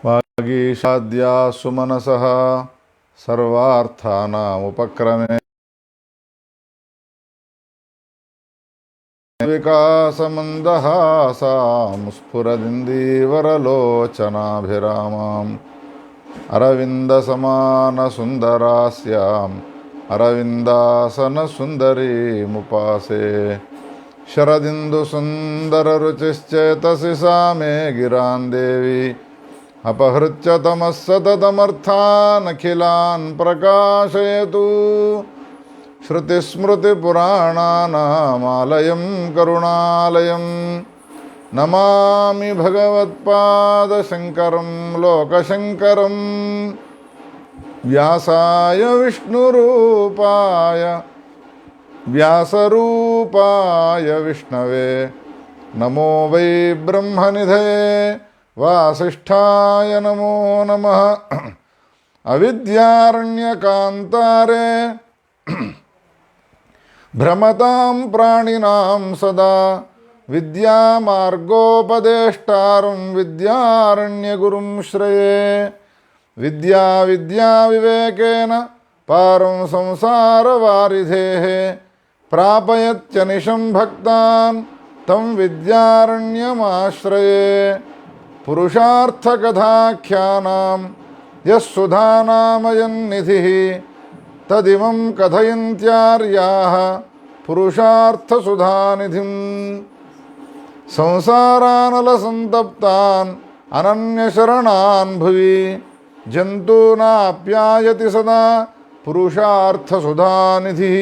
वागीशाद्या सुमनसः सर्वार्थानामुपक्रमे विकासमन्दहासां स्फुरदिन्दीवरलोचनाभिरामाम् अरविन्दसमानसुन्दरास्याम् अरविन्दासनसुन्दरीमुपासे शरदिन्दुसुन्दररुचिश्चेतसि सा मे गिरां देवी अपहृत्य तमः सततमर्थानखिलान् प्रकाशयतु। श्रुतिस्मृतिपुराणानामालयं करुणालयं नमामि भगवत्पादशङ्करं लोकशङ्करं। व्यासरूपाय विष्णवे नमो वै ब्रह्मनिधये वासिष्ठाय नमो नमः। अविद्यारण्यकान्तारे भ्रमतां प्राणिनां सदा विद्यामार्गोपदेष्टारं विद्यारण्यगुरुं श्रये। विद्याविवेकेन पारं संसारवारिधेः प्रापयत्यनिशं भक्तान् तं विद्यारण्यमाश्रये। पुरुषार्थकथाख्यानां यः सुधानामयन्निधिः तदिमं कथयन्त्यार्याः पुरुषार्थसुधानिधिम्। संसारानलसन्तप्तान् अनन्यशरणान् भुवि जन्तूनाप्यायति सदा पुरुषार्थसुधानिधिः।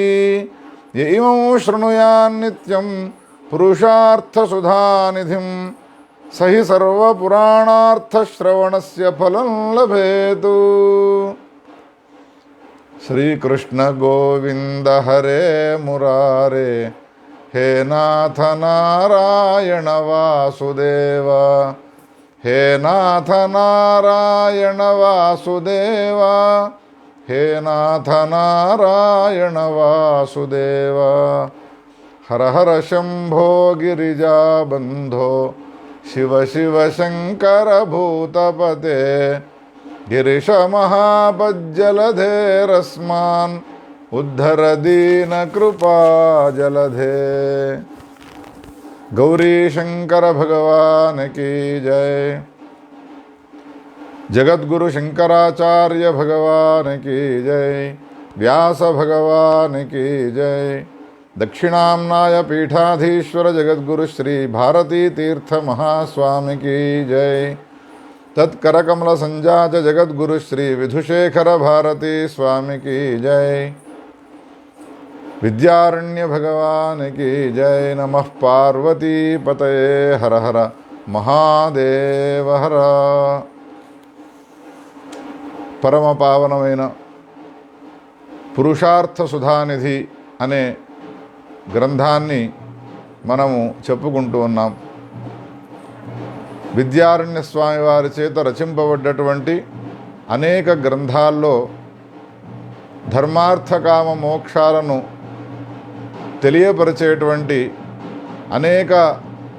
य इमं शृणुयान्नित्यं पुरुषार्थसुधानिधिं स हि सर्वपुराणार्थश्रवणस्य फलं लभेतु। श्रीकृष्ण गोविंद हरे मुरारे हे नाथ नारायण वासुदेव। हे नाथ नारायण वासुदेव। हे नाथ नारायण वासुदेव। हर हर शंभो गिरिजाबंधो शिव शिव शंकर भूतपते। गिरीश महापज्जलधेरस्मान् उद्धर दीन कृपा जलधे। गौरी शंकर भगवान की जय। जगद्गुरु शंकराचार्य भगवान की जय। व्यास भगवान की जय। दक्षिणाम्नाय पीठाधीश्वर जगद्गुरु श्री भारती तीर्थ महास्वामी की जय। तत्करकमल संजात जगद्गुरु श्री विधुशेखर भारती स्वामी की जय। विद्यारण्य भगवान की जय। नमः पार्वती पतये हर हर महादेव हर। परम पावनమైన పురుషార్థ సుధానిధి అనే గ్రంథాన్ని మనము చెప్పుకుంటూ ఉన్నాం. విద్యారణ్య స్వామి వారి చేత రచింపబడ్డటువంటి అనేక గ్రంథాల్లో ధర్మార్థకామ మోక్షాలను తెలియపరిచేటువంటి అనేక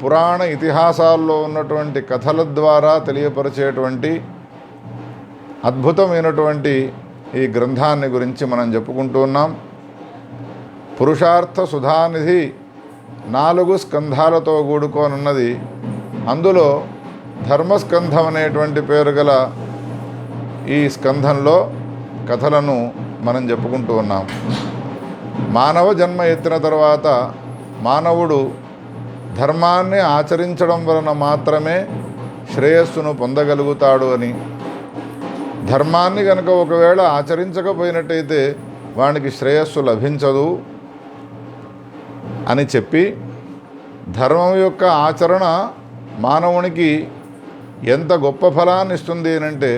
పురాణ ఇతిహాసాల్లో ఉన్నటువంటి కథల ద్వారా తెలియపరిచేటువంటి అద్భుతమైనటువంటి ఈ గ్రంథాన్ని గురించి మనం చెప్పుకుంటూ ఉన్నాం. పురుషార్థ సుధానిధి 4 స్కంధాలతో కూడుకోనున్నది. అందులో ధర్మస్కంధం అనేటువంటి పేరు గల ఈ స్కంధంలో కథలను మనం చెప్పుకుంటూ ఉన్నాం. మానవ జన్మ ఎత్తిన తర్వాత మానవుడు ధర్మాన్ని ఆచరించడం వలన మాత్రమే శ్రేయస్సును పొందగలుగుతాడు అని, ధర్మాన్ని కనుక ఒకవేళ ఆచరించకపోయినట్టయితే వానికి శ్రేయస్సు లభించదు అని చెప్పి, ధర్మం యొక్క ఆచరణ మానవునికి ఎంత గొప్ప ఫలాన్ని ఇస్తుంది అంటే,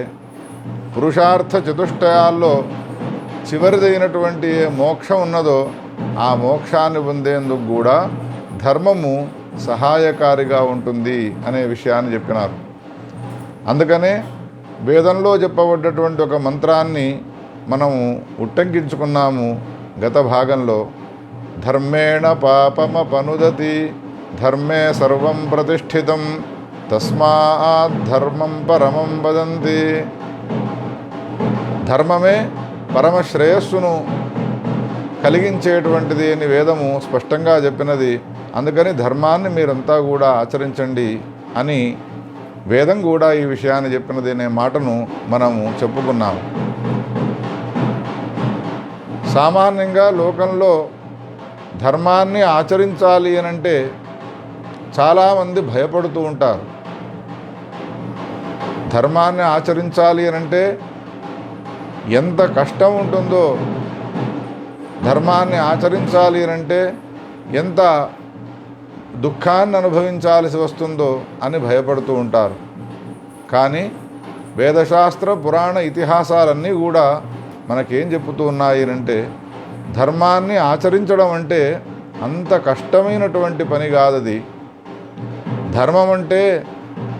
పురుషార్థ చతుష్టయాల్లో చివరిదైనటువంటి మోక్షం ఉన్నదో ఆ మోక్షాన్ని పొందేందుకు కూడా ధర్మము సహాయకారిగా ఉంటుంది అనే విషయాన్ని చెప్పినారు. అందుకనే వేదంలో చెప్పబడ్డటువంటి ఒక మంత్రాన్ని మనము ఉట్టంకించుకున్నాము గత భాగంలో. ధర్మేణ పాపమపనుదతి ధర్మే సర్వం ప్రతిష్ఠితం తస్మాత్ ధర్మం పరమం వదంతి. ధర్మమే పరమ శ్రేయస్సును కలిగించేటువంటిది అని వేదము స్పష్టంగా చెప్పినది. అందుకని ధర్మాన్ని మీరంతా కూడా ఆచరించండి అని వేదం కూడా ఈ విషయాన్ని చెప్పినది అనే మాటను మనము చెప్పుకున్నాము. సామాన్యంగా లోకంలో ధర్మాన్ని ఆచరించాలి అనంటే చాలామంది భయపడుతూ ఉంటారు. ధర్మాన్ని ఆచరించాలి అనంటే ఎంత కష్టం ఉంటుందో, ధర్మాన్ని ఆచరించాలి అనంటే ఎంత దుఃఖాన్ని అనుభవించాల్సి వస్తుందో అని భయపడుతూ ఉంటారు. కానీ వేదశాస్త్ర పురాణ ఇతిహాసాలన్నీ కూడా మనకేం చెబుతూ ఉన్నాయి అంటే ధర్మాన్ని ఆచరించడం అంటే అంత కష్టమైనటువంటి పని కాదది. ధర్మం అంటే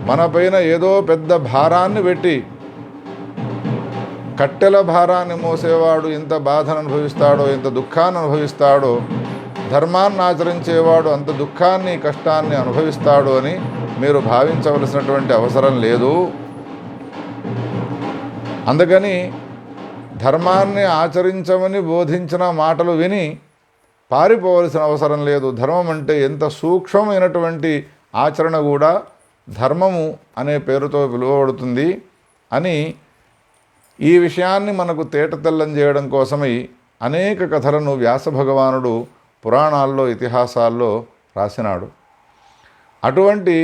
మనపైన ఏదో పెద్ద భారాన్ని పెట్టి, కట్టెల భారాన్ని మోసేవాడు ఎంత బాధను అనుభవిస్తాడో, ఎంత దుఃఖాన్ని అనుభవిస్తాడో, ధర్మాన్ని ఆచరించేవాడు అంత దుఃఖాన్ని కష్టాన్ని అనుభవిస్తాడు అని మీరు భావించవలసినటువంటి అవసరం లేదు. అందుకని ధర్మాన్ని ఆచరించమని బోధించిన మాటలు విని పారిపోవలసిన అవసరం లేదు. ధర్మం అంటే ఎంత సూక్ష్మమైనటువంటి ఆచరణ కూడా ధర్మము అనే పేరుతో పిలువబడుతుంది అని ఈ విషయాన్ని మనకు తేటతెల్లం చేయడం కోసమై అనేక కథలను వ్యాస భగవానుడు పురాణాల్లో ఇతిహాసాల్లో రాసినాడు. అటువంటి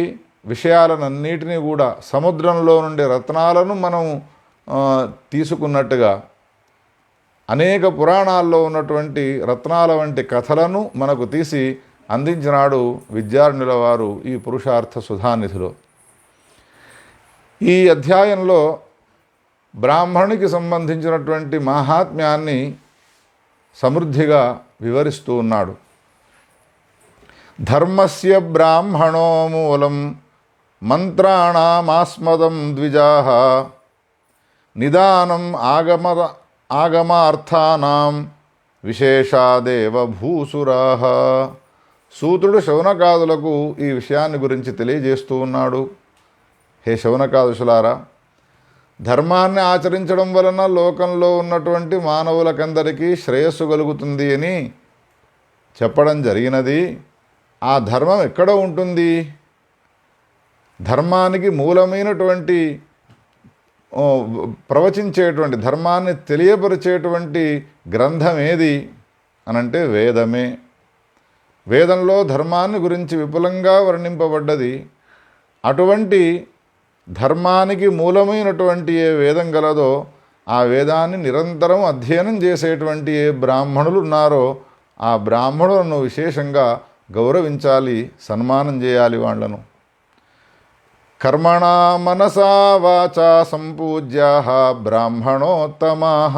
విషయాలనన్నిటినీ కూడా సముద్రంలో నుండి రత్నాలను మనం తీసుకున్నట్టుగా అనేక పురాణాల్లో ఉన్నటువంటి రత్నాల వంటి కథలను మనకు తీసి అందించినాడు విద్యారణ్యుల వారు ఈ పురుషార్థ సుధానిధిలో. ఈ అధ్యాయంలో బ్రాహ్మణునికి సంబంధించినటువంటి మహాత్మ్యాన్ని సమృద్ధిగా వివరిస్తూ ఉన్నాడు. ధర్మస్య బ్రాహ్మణో మూలం మంత్రాణామాస్మదం ద్విజాః నిదానం ఆగమార్థానాం విశేషాదేవ భూసురాః. సూతుడు శౌనకాదులకు ఈ విషయాన్ని గురించి తెలియజేస్తూ ఉన్నాడు. హే శౌనకాదుషులారా, ధర్మాన్ని ఆచరించడం వలన లోకంలో ఉన్నటువంటి మానవులకందరికీ శ్రేయస్సు కలుగుతుంది అని చెప్పడం జరిగినది. ఆ ధర్మం ఎక్కడ ఉంటుంది? ధర్మానికి మూలమైనటువంటి ప్రవచించేటువంటి, ధర్మాన్ని తెలియపరిచేటువంటి గ్రంథం ఏది అనంటే వేదమే. వేదంలో ధర్మాన్ని గురించి విపులంగా వర్ణింపబడ్డది. అటువంటి ధర్మానికి మూలమైనటువంటి ఏ వేదం గలదో ఆ వేదాన్ని నిరంతరం అధ్యయనం చేసేటువంటి ఏ బ్రాహ్మణులు ఉన్నారో ఆ బ్రాహ్మణులను విశేషంగా గౌరవించాలి, సన్మానం చేయాలి వాళ్ళను. కర్మణా మనసా వాచా సంపూజ్యాః బ్రాహ్మణోత్తమాః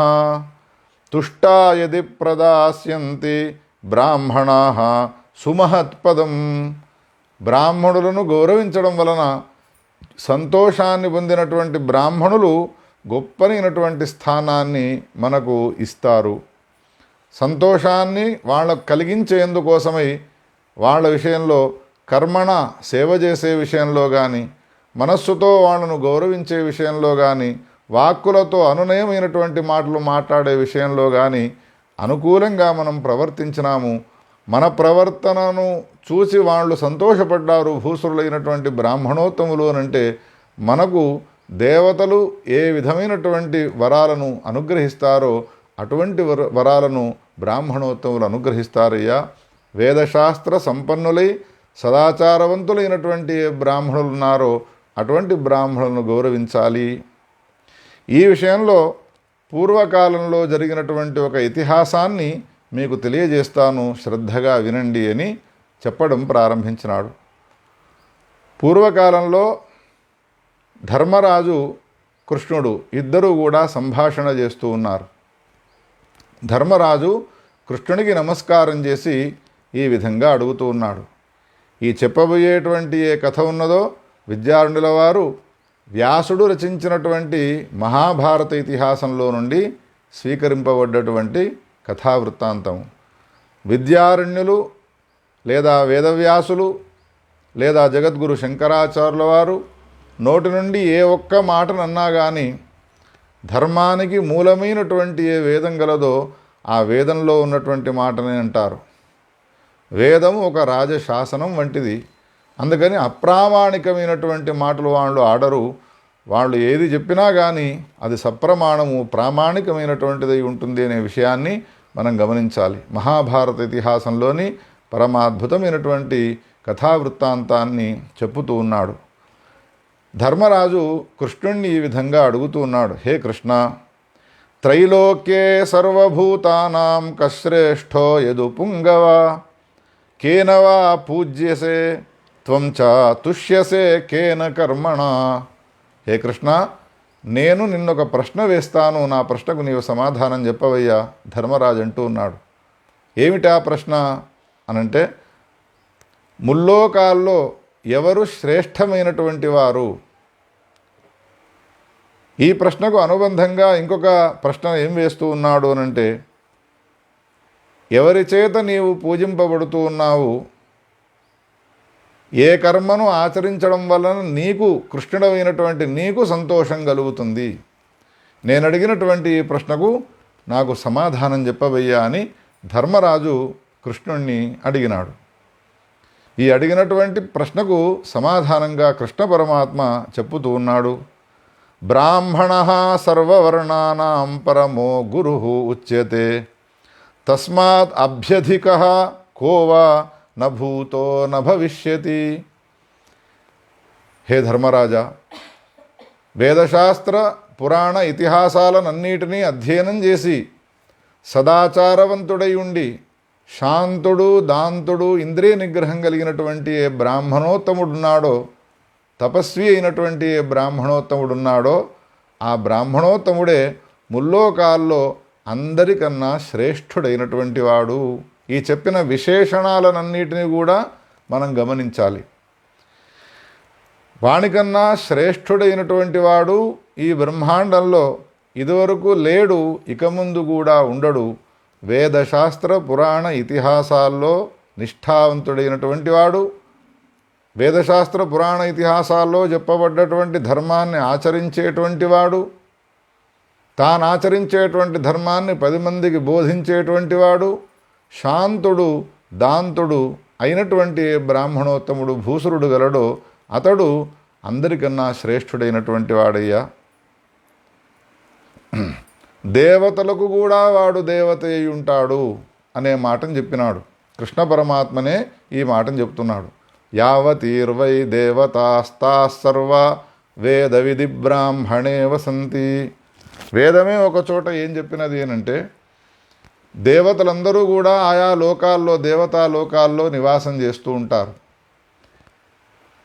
తుష్టా యది ప్రదాస్యంతి బ్రాహ్మణాః సుమహత్పదం. బ్రాహ్మణులను గౌరవించడం వలన సంతోషాన్ని పొందినటువంటి బ్రాహ్మణులు గొప్పనైనటువంటి స్థానాన్ని మనకు ఇస్తారు. సంతోషాన్ని వాళ్ళకు కలిగించేందుకోసమై వాళ్ళ విషయంలో కర్మణ సేవ చేసే విషయంలో కానీ, మనస్సుతో వాళ్ళను గౌరవించే విషయంలో కానీ, వాక్కులతో అనునయమైనటువంటి మాటలు మాట్లాడే విషయంలో కానీ అనుకూలంగా మనం ప్రవర్తించినాము. మన ప్రవర్తనను చూసి వాళ్ళు సంతోషపడ్డారు భూసురులైనటువంటి బ్రాహ్మణోత్తములు అనంటే మనకు దేవతలు ఏ విధమైనటువంటి వరాలను అనుగ్రహిస్తారో అటువంటి వరాలను బ్రాహ్మణోత్తములు అనుగ్రహిస్తారయ్యా. వేదశాస్త్ర సంపన్నులై సదాచారవంతులైనటువంటి ఏ బ్రాహ్మణులు ఉన్నారో అటువంటి బ్రాహ్మణులను గౌరవించాలి. ఈ విషయంలో పూర్వకాలంలో జరిగినటువంటి ఒక ఇతిహాసాన్ని మీకు తెలియజేస్తాను, శ్రద్ధగా వినండి అని చెప్పడం ప్రారంభించినాడు. పూర్వకాలంలో ధర్మరాజు కృష్ణుడు ఇద్దరూ కూడా సంభాషణ చేస్తూ ఉన్నారు. ధర్మరాజు కృష్ణునికి నమస్కారం చేసి ఈ విధంగా అడుగుతూ ఉన్నాడు. ఈ చెప్పబోయేటువంటి ఏ కథ ఉన్నదో విద్యారణ్యుల వారు వ్యాసుడు రచించినటువంటి మహాభారత ఇతిహాసంలో నుండి స్వీకరింపబడ్డటువంటి కథావృత్తాంతం. విద్యారణ్యులు లేదా వేదవ్యాసులు లేదా జగద్గురు శంకరాచార్యుల వారు నోటి నుండి ఏ ఒక్క మాటనన్నా కానీ ధర్మానికి మూలమైనటువంటి ఏ వేదం గలదో ఆ వేదంలో ఉన్నటువంటి మాటనే అంటారు. వేదం ఒక రాజశాసనం వంటిది. అందుకని అప్రామాణికమైనటువంటి మాటలు వాళ్ళు ఆడరు. వాళ్ళు ఏది చెప్పినా కానీ అది సప్రమాణము, ప్రామాణికమైనటువంటిదై ఉంటుంది అనే విషయాన్ని మనం గమనించాలి. మహాభారత ఇతిహాసంలోని పరమాద్భుతమైనటువంటి కథావృత్తాంతాన్ని చెప్పుతూ ఉన్నాడు. ధర్మరాజు కృష్ణుణ్ణి ఈ విధంగా అడుగుతూ ఉన్నాడు, హే కృష్ణ, త్రైలోక్యే సర్వభూతానాం కశ్రేష్ఠో యదు పుంగవ కేన వా పూజ్యసే త్వం చ తుష్యసే కేన కర్మణ. హే కృష్ణ, నేను నిన్నొక ప్రశ్న వేస్తాను, నా ప్రశ్నకు నీవు సమాధానం చెప్పవయ్యా ధర్మరాజు అంటూ ఉన్నాడు. ఏమిటా ప్రశ్న అనంటే, ముల్లోకాల్లో ఎవరు శ్రేష్టమైనటువంటి వారు? ఈ ప్రశ్నకు అనుబంధంగా ఇంకొక ప్రశ్న ఏం వేస్తూ ఉన్నాడు అనంటే, ఎవరి చేత నీవు పూజింపబడుతూ ఉన్నావు? ఏ కర్మను ఆచరించడం వలన నీకు, కృష్ణుడైనటువంటి నీకు సంతోషం కలుగుతుంది? నేను అడిగినటువంటి ఈ ప్రశ్నకు నాకు సమాధానం చెప్పవయ్యా అని ధర్మరాజు కృష్ణుణ్ణి అడిగినాడు. ఈ అడిగినటువంటి ప్రశ్నకు సమాధానంగా కృష్ణ పరమాత్మ చెప్పుతూ ఉన్నాడు, బ్రాహ్మణ సర్వవర్ణానాం పరమో గురు ఉచ్యతే తస్మాత్ అభ్యధిక కోవా న భూతో న భవిష్యతి. హే ధర్మరాజా, వేదశాస్త్ర పురాణ ఇతిహాసాలనన్నిటినీ అధ్యయనం చేసి సదాచారవంతుడై ఉండి శాంతుడు, దాంతుడు, ఇంద్రియ నిగ్రహం కలిగినటువంటి ఏ బ్రాహ్మణోత్తముడున్నాడో, తపస్వి అయినటువంటి ఏ బ్రాహ్మణోత్తముడున్నాడో ఆ బ్రాహ్మణోత్తముడే ముల్లోకాల్లో అందరికన్నా శ్రేష్ఠుడైనటువంటి వాడు. ఈ చెప్పిన విశేషణాలనన్నిటినీ కూడా మనం గమనించాలి. వానికన్నా శ్రేష్ఠుడైనటువంటి వాడు ఈ బ్రహ్మాండంలో ఇదివరకు లేడు, ఇక ముందు కూడా ఉండడు. వేదశాస్త్ర పురాణ ఇతిహాసాల్లో నిష్ఠావంతుడైనటువంటి వాడు, వేదశాస్త్ర పురాణ ఇతిహాసాల్లో చెప్పబడ్డటువంటి ధర్మాన్ని ఆచరించేటువంటి వాడు, తాను ఆచరించేటువంటి ధర్మాన్ని 10 మందికి బోధించేటువంటి వాడు, శాంతుడు, దాంతుడు అయినటువంటి బ్రాహ్మణోత్తముడు భూసురుడు గలడో అతడు అందరికన్నా శ్రేష్ఠుడైనటువంటి వాడయ్యా. దేవతలకు కూడా వాడు దేవత అయి ఉంటాడు అనే మాటను చెప్పినాడు. కృష్ణ పరమాత్మనే ఈ మాటను చెప్తున్నాడు. యావతీర్వై దేవతాస్తా సర్వ వేద విధి బ్రాహ్మణే వసంతి. వేదమే ఒక చోట ఏం చెప్పినది అనంటే, దేవతలందరూ కూడా ఆయా లోకాల్లో, దేవతా లోకాల్లో నివాసం చేస్తూ ఉంటారు.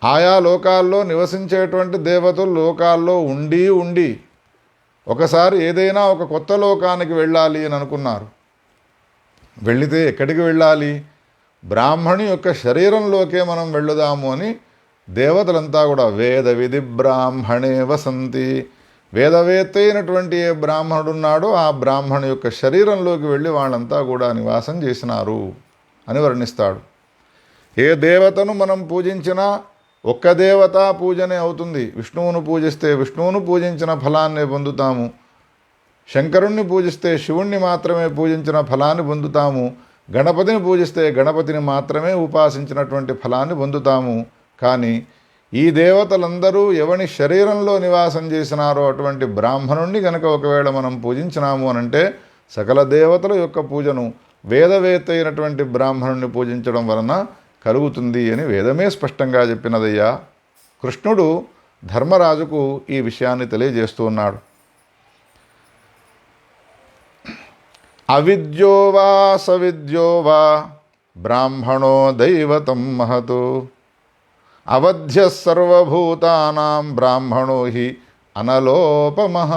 ఆయా లోకాల్లో నివసించేటువంటి దేవతలు లోకాల్లో ఉండి ఒకసారి ఏదైనా ఒక కొత్త లోకానికి వెళ్ళాలి అని అనుకున్నారు. వెళితే ఎక్కడికి వెళ్ళాలి? బ్రాహ్మణి యొక్క శరీరంలోకే మనం వెళ్ళుదాము అని దేవతలంతా కూడా వేద విధి బ్రాహ్మణే వసంతి. వేదవేత్త అయినటువంటి ఏ బ్రాహ్మణుడున్నాడో ఆ బ్రాహ్మణు యొక్క శరీరంలోకి వెళ్ళి వాళ్ళంతా కూడా నివాసం చేసినారు అని వర్ణిస్తాడు. ఏ దేవతను మనం పూజించినా ఒక్క దేవతా పూజనే అవుతుంది. విష్ణువును పూజిస్తే విష్ణువును పూజించిన ఫలాన్ని పొందుతాము, శంకరుణ్ణి పూజిస్తే శివుణ్ణి మాత్రమే పూజించిన ఫలాన్ని పొందుతాము, గణపతిని పూజిస్తే గణపతిని మాత్రమే ఉపాసించినటువంటి ఫలాన్ని పొందుతాము. కానీ ఈ దేవతలందరూ ఎవని శరీరంలో నివాసం చేసినారో అటువంటి బ్రాహ్మణుణ్ణి గనక ఒకవేళ మనం పూజించినాము అనంటే సకల దేవతల యొక్క పూజను వేదవేత్త అయినటువంటి బ్రాహ్మణుణ్ణి పూజించడం వలన కలుగుతుంది అని వేదమే స్పష్టంగా చెప్పినదయ్యా. కృష్ణుడు ధర్మరాజుకు ఈ విషయాన్ని తెలియజేస్తూ ఉన్నాడు. అవిద్యో వా సవిద్యో వా బ్రాహ్మణో దైవతం మహతు అవధ్య సర్వభూతానాం బ్రాహ్మణో హి అనలోపమః.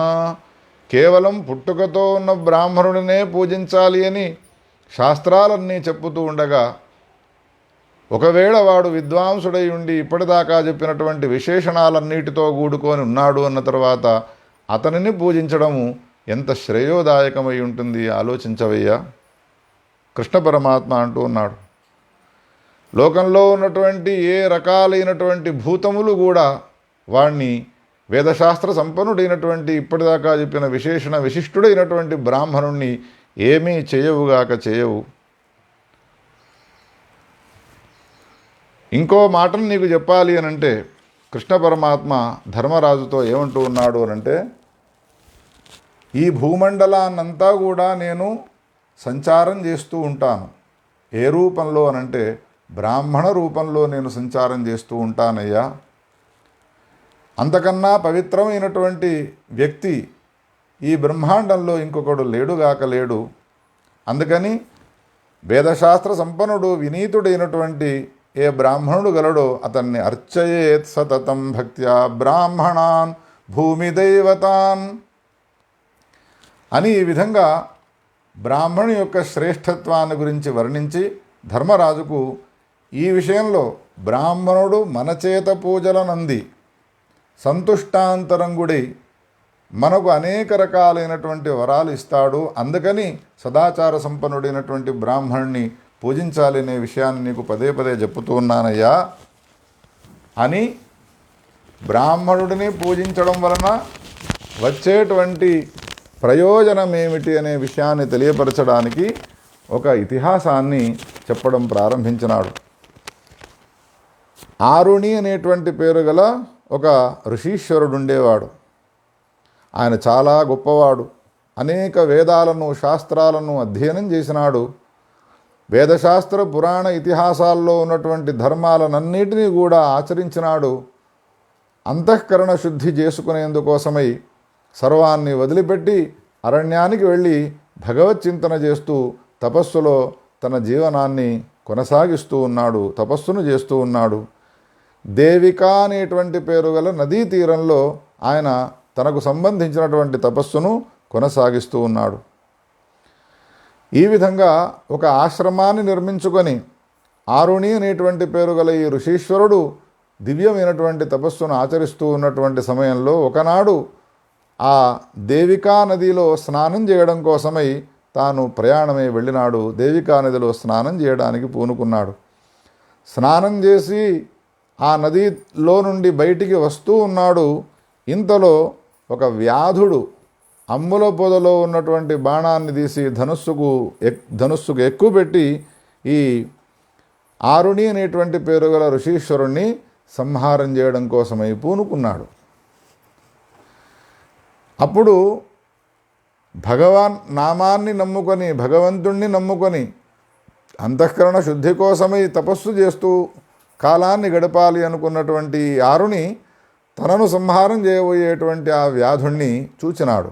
కేవలం పుట్టుకతో ఉన్న బ్రాహ్మణుడినే పూజించాలి అని శాస్త్రాలన్నీ చెప్పుతూ ఉండగా ఒకవేళ వాడు విద్వాంసుడై ఉండి ఇప్పటిదాకా చెప్పినటువంటి విశేషణాలన్నిటితో కూడుకొని ఉన్నాడు అన్న తర్వాత అతనిని పూజించడము ఎంత శ్రేయోదాయకమై ఉంటుంది ఆలోచించవయ్యా. కృష్ణ పరమాత్మ అంటూ ఉన్నాడు, లోకంలో ఉన్నటువంటి ఏ రకాలైనటువంటి భూతములు కూడా వాణ్ణి వేదశాస్త్ర సంపన్నుడైనటువంటి ఇప్పటిదాకా చెప్పిన విశేషణ విశిష్టుడైనటువంటి బ్రాహ్మణుణ్ణి ఏమీ చేయవుగాక చేయవు. ఇంకో మాటను నీకు చెప్పాలి అనంటే కృష్ణ పరమాత్మ ధర్మరాజుతో ఏమంటూ ఉన్నాడు అనంటే, ఈ భూమండలాన్నంతా కూడా నేను సంచారం చేస్తూ ఉంటాను. ఏ రూపంలో అనంటే బ్రాహ్మణ రూపంలో నేను సంచారం చేస్తూ ఉంటానయ్యా. అంతకన్నా పవిత్రమైనటువంటి వ్యక్తి ఈ బ్రహ్మాండంలో ఇంకొకడు లేడుగాక లేడు. అందుకని వేదశాస్త్ర సంపన్నుడు వినీతుడైనటువంటి ఏ బ్రాహ్మణుడు గలడో అతన్ని అర్చయేత్ సతతం భక్త్యా బ్రాహ్మణాన్ భూమి దైవతాన్ అని ఈ విధంగా బ్రాహ్మణు యొక్క శ్రేష్ఠత్వాన్ని గురించి వర్ణించి ధర్మరాజుకు ఈ విషయంలో బ్రాహ్మణుడు మన చేత పూజలనంది సంతుష్టాంతరంగుడై మనకు అనేక రకాలైనటువంటి వరాలు ఇస్తాడు. అందుకని సదాచార సంపన్నుడైనటువంటి బ్రాహ్మణుని పూజించాలనే విషయాన్ని నీకు పదే పదే చెప్పుతూ ఉన్నానయ్యా అని బ్రాహ్మణుడిని పూజించడం వలన వచ్చేటువంటి ప్రయోజనం ఏమిటి అనే విషయాన్ని తెలియపరచడానికి ఒక ఇతిహాసాన్ని చెప్పడం ప్రారంభించినాడు. ఆరుణి అనేటువంటి పేరు గల ఒక ఋషీశ్వరుడు ఉండేవాడు. ఆయన చాలా గొప్పవాడు. అనేక వేదాలను శాస్త్రాలను అధ్యయనం చేసినాడు. వేదశాస్త్ర పురాణ ఇతిహాసాల్లో ఉన్నటువంటి ధర్మాలనన్నిటినీ కూడా ఆచరించినాడు. అంతఃకరణ శుద్ధి చేసుకునేందుకోసమై సర్వాన్ని వదిలిపెట్టి అరణ్యానికి వెళ్ళి భగవత్ చింతన చేస్తూ తపస్సులో తన జీవనాన్ని కొనసాగిస్తూ ఉన్నాడు, తపస్సును చేస్తూ ఉన్నాడు. దేవిక అనేటువంటి పేరు గల నదీ తీరంలో ఆయన తనకు సంబంధించినటువంటి తపస్సును కొనసాగిస్తూ ఉన్నాడు. ఈ విధంగా ఒక ఆశ్రమాన్ని నిర్మించుకొని ఆరుణి అనేటువంటి పేరు గల ఈ ఋషీశ్వరుడు దివ్యమైనటువంటి తపస్సును ఆచరిస్తూ ఉన్నటువంటి సమయంలో ఒకనాడు ఆ దేవికా నదిలో స్నానం చేయడం కోసమై తాను ప్రయాణమై వెళ్ళినాడు. దేవికా నదిలో స్నానం చేయడానికి పూనుకున్నాడు. స్నానం చేసి ఆ నదిలో నుండి బయటికి వస్తూ ఉన్నాడు. ఇంతలో ఒక వ్యాధుడు అమ్ముల పొదలో ఉన్నటువంటి బాణాన్ని తీసి ధనుస్సుకు ఎక్కుపెట్టి ఈ ఆరుణి అనేటువంటి పేరు గల ఋషీశ్వరుణ్ణి సంహారం చేయడం కోసమై పూనుకున్నాడు. అప్పుడు భగవాన్ నామాన్ని నమ్ముకొని భగవంతుణ్ణి నమ్ముకొని అంతఃకరణ శుద్ధి కోసమై తపస్సు చేస్తూ కాలాన్ని గడపాలి అనుకున్నటువంటి ఆరుని తనను సంహారం చేయబోయేటువంటి ఆ వ్యాధుణ్ణి చూచినాడు.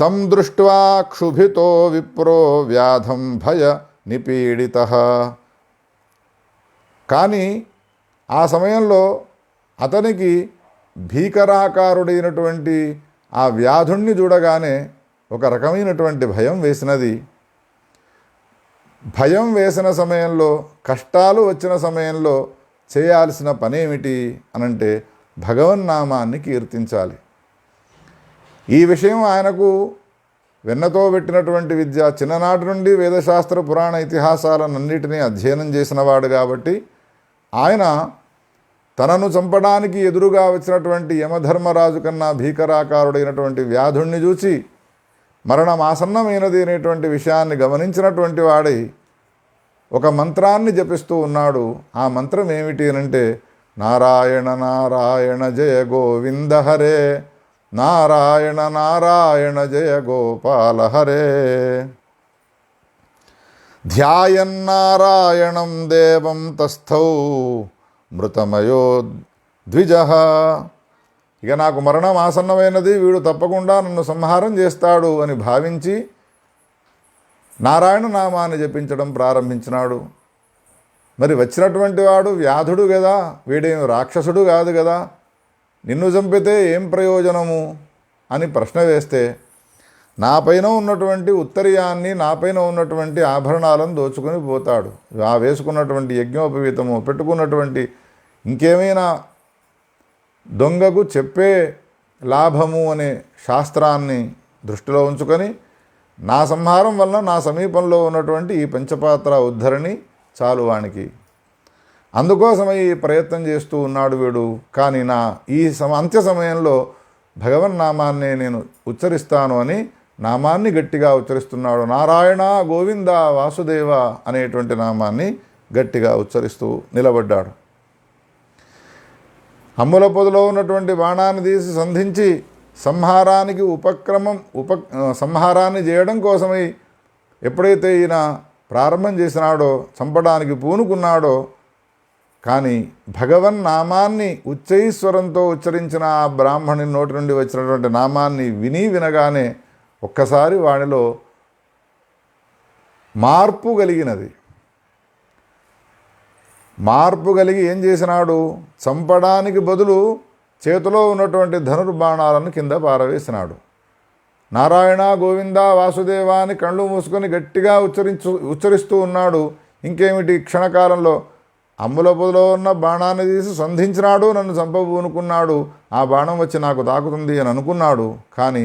తం దృష్ట్వా క్షుభితో విప్రో వ్యాధం భయ నిపీడితః. కానీ ఆ సమయంలో అతనికి భీకరాకారుడైనటువంటి ఆ వ్యాధుణ్ణి చూడగానే ఒక రకమైనటువంటి భయం వేసినది. భయం వేసిన సమయంలో, కష్టాలు వచ్చిన సమయంలో చేయాల్సిన పనేమిటి అనంటే భగవన్నామాన్ని కీర్తించాలి. ఈ విషయం ఆయనకు వెన్నతో పెట్టినటువంటి విద్య. చిన్ననాటి నుండి వేదశాస్త్ర పురాణ ఇతిహాసాలన్నింటినీ అధ్యయనం చేసినవాడు కాబట్టి ఆయన తనను చంపడానికి ఎదురుగా వచ్చినటువంటి యమధర్మరాజు కన్నా భీకరాకారుడైనటువంటి వ్యాధుణ్ణి చూచి మరణమాసన్నమైనది అనేటువంటి విషయాన్ని గమనించినటువంటి వాడై ఒక మంత్రాన్ని జపిస్తూ ఉన్నాడు. ఆ మంత్రం ఏమిటి అనంటే నారాయణ నారాయణ జయ గోవింద హరే, నారాయణ నారాయణ జయ గోపాల హరే, ధ్యాయన్నారాయణం దేవం తస్థౌ మృతమయో ద్విజ. ఇక నాకు మరణం ఆసన్నమైనది, వీడు తప్పకుండా నన్ను సంహారం చేస్తాడు అని భావించి నారాయణ నామాన్ని జపించడం ప్రారంభించినాడు. మరి వచ్చినటువంటి వాడు వ్యాధుడు కదా, వీడేమి రాక్షసుడు కాదు కదా, నిన్ను చంపితే ఏం ప్రయోజనము అని ప్రశ్న వేస్తే నాపైన ఉన్నటువంటి ఉత్తరీయాన్ని, నాపైన ఉన్నటువంటి ఆభరణాలను దోచుకొని పోతాడు. ఆ వేసుకున్నటువంటి యజ్ఞోపవీతము, పెట్టుకున్నటువంటి ఇంకేమైనా దొంగకు చెప్పే లాభము అనే శాస్త్రాన్ని దృష్టిలో ఉంచుకొని నా సంహారం వలన నా సమీపంలో ఉన్నటువంటి ఈ పంచపాత్ర ఉద్ధరిని చాలు వానికి. అందుకోసమై ఈ ప్రయత్నం చేస్తూ ఉన్నాడు వీడు. కానీ ఈ అంత్య సమయంలో భగవన్నామాన్నే నేను ఉచ్చరిస్తాను అని నామాన్ని గట్టిగా ఉచ్చరిస్తున్నాడు. నారాయణ గోవింద వాసుదేవ అనేటువంటి నామాన్ని గట్టిగా ఉచ్చరిస్తూ నిలబడ్డాడు. అమ్ముల పొదలో ఉన్నటువంటి బాణాన్ని తీసి సంధించి సంహారానికి సంహారాన్ని చేయడం కోసమై ఎప్పుడైతే ఈయన ప్రారంభం చేసినాడో, చంపడానికి పూనుకున్నాడో, కానీ భగవన్ నామాన్ని ఉచ్చైశ్వరంతో ఉచ్చరించిన ఆ బ్రాహ్మణి నోటి నుండి వచ్చినటువంటి నామాన్ని వినగానే ఒక్కసారి వాడిలో మార్పు కలిగినది. మార్పు కలిగి ఏం చేసినాడు? చంపడానికి బదులు చేతిలో ఉన్నటువంటి ధనుర్బాణాలను కింద పారవేసినాడు. నారాయణ గోవింద వాసుదేవ అని కళ్ళు మూసుకొని గట్టిగా ఉచ్చరిస్తూ ఉన్నాడు. ఇంకేమిటి, క్షణకాలంలో అమ్ముల పొదలో ఉన్న బాణాన్ని తీసి సంధించినాడు, నన్ను చంపబూనుకున్నాడు, ఆ బాణం వచ్చి నాకు తాకుతుంది అని అనుకున్నాడు. కానీ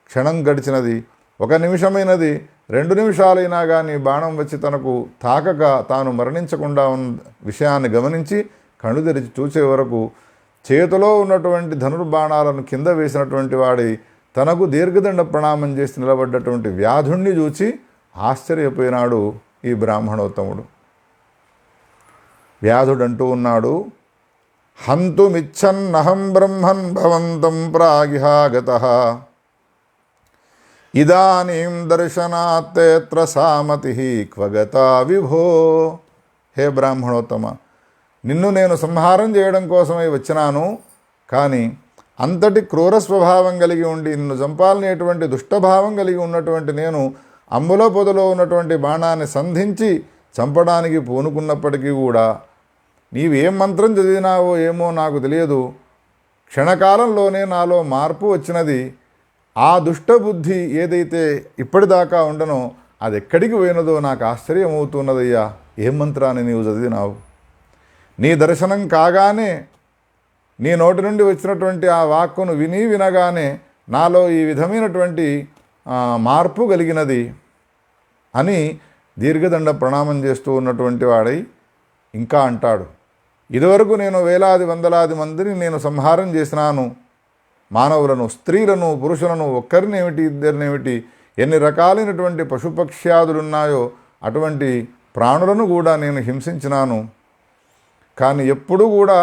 క్షణం గడిచినది, 1 నిమిషమైనది, 2 నిమిషాలైనా కానీ బాణం వచ్చి తనకు తాకక తాను మరణించకుండా ఉన్న విషయాన్ని గమనించి కళ్ళు తెరిచి చూసే వరకు చేతిలో ఉన్నటువంటి ధనుర్బాణాలను కింద వేసినటువంటి వాడి తనకు దీర్ఘదండ ప్రణామం చేసి నిలబడ్డటువంటి వ్యాధుణ్ణి చూచి ఆశ్చర్యపోయినాడు ఈ బ్రాహ్మణోత్తముడు. వ్యాధుడంటూ ఉన్నాడు, హంతుమిచ్చన్నహం బ్రహ్మన్ భవంతం ప్రాగిహాగతః ఇదానీం దర్శనాత్తేత్ర సామతి క్వగతా విభో. హే బ్రాహ్మణోత్తమ, నిన్ను నేను సంహారం చేయడం కోసమై వచ్చినాను. కానీ అంతటి క్రూర స్వభావం కలిగి ఉండి నిన్ను చంపాలనేటువంటి దుష్టభావం కలిగి ఉన్నటువంటి నేను అమ్ముల పొదలో ఉన్నటువంటి బాణాన్ని సంధించి చంపడానికి పూనుకున్నప్పటికీ కూడా నీవేం మంత్రం చదివినావో ఏమో నాకు తెలియదు, క్షణకాలంలోనే నాలో మార్పు వచ్చినది. ఆ దుష్టబుద్ధి ఏదైతే ఇప్పటిదాకా ఉండనో అది ఎక్కడికి పోయినదో నాకు ఆశ్చర్యమవుతున్నదయ్యా. ఏం మంత్రాన్ని నీవు చదివినావు? నీ దర్శనం కాగానే, నీ నోటి నుండి వచ్చినటువంటి ఆ వాక్కును వినగానే నాలో ఈ విధమైనటువంటి మార్పు కలిగినది అని దీర్ఘదండ ప్రణామం చేస్తూ ఉన్నటువంటి వాడై ఇంకా అంటాడు, ఇదివరకు నేను వేలాది వందలాది మందిని నేను సంహారం చేసినాను. మానవులను, స్త్రీలను, పురుషులను, ఒక్కరినేమిటి ఇద్దరినేమిటి, ఎన్ని రకాలైనటువంటి పశుపక్ష్యాదులున్నాయో అటువంటి ప్రాణులను కూడా నేను హింసించినాను. కానీ ఎప్పుడూ కూడా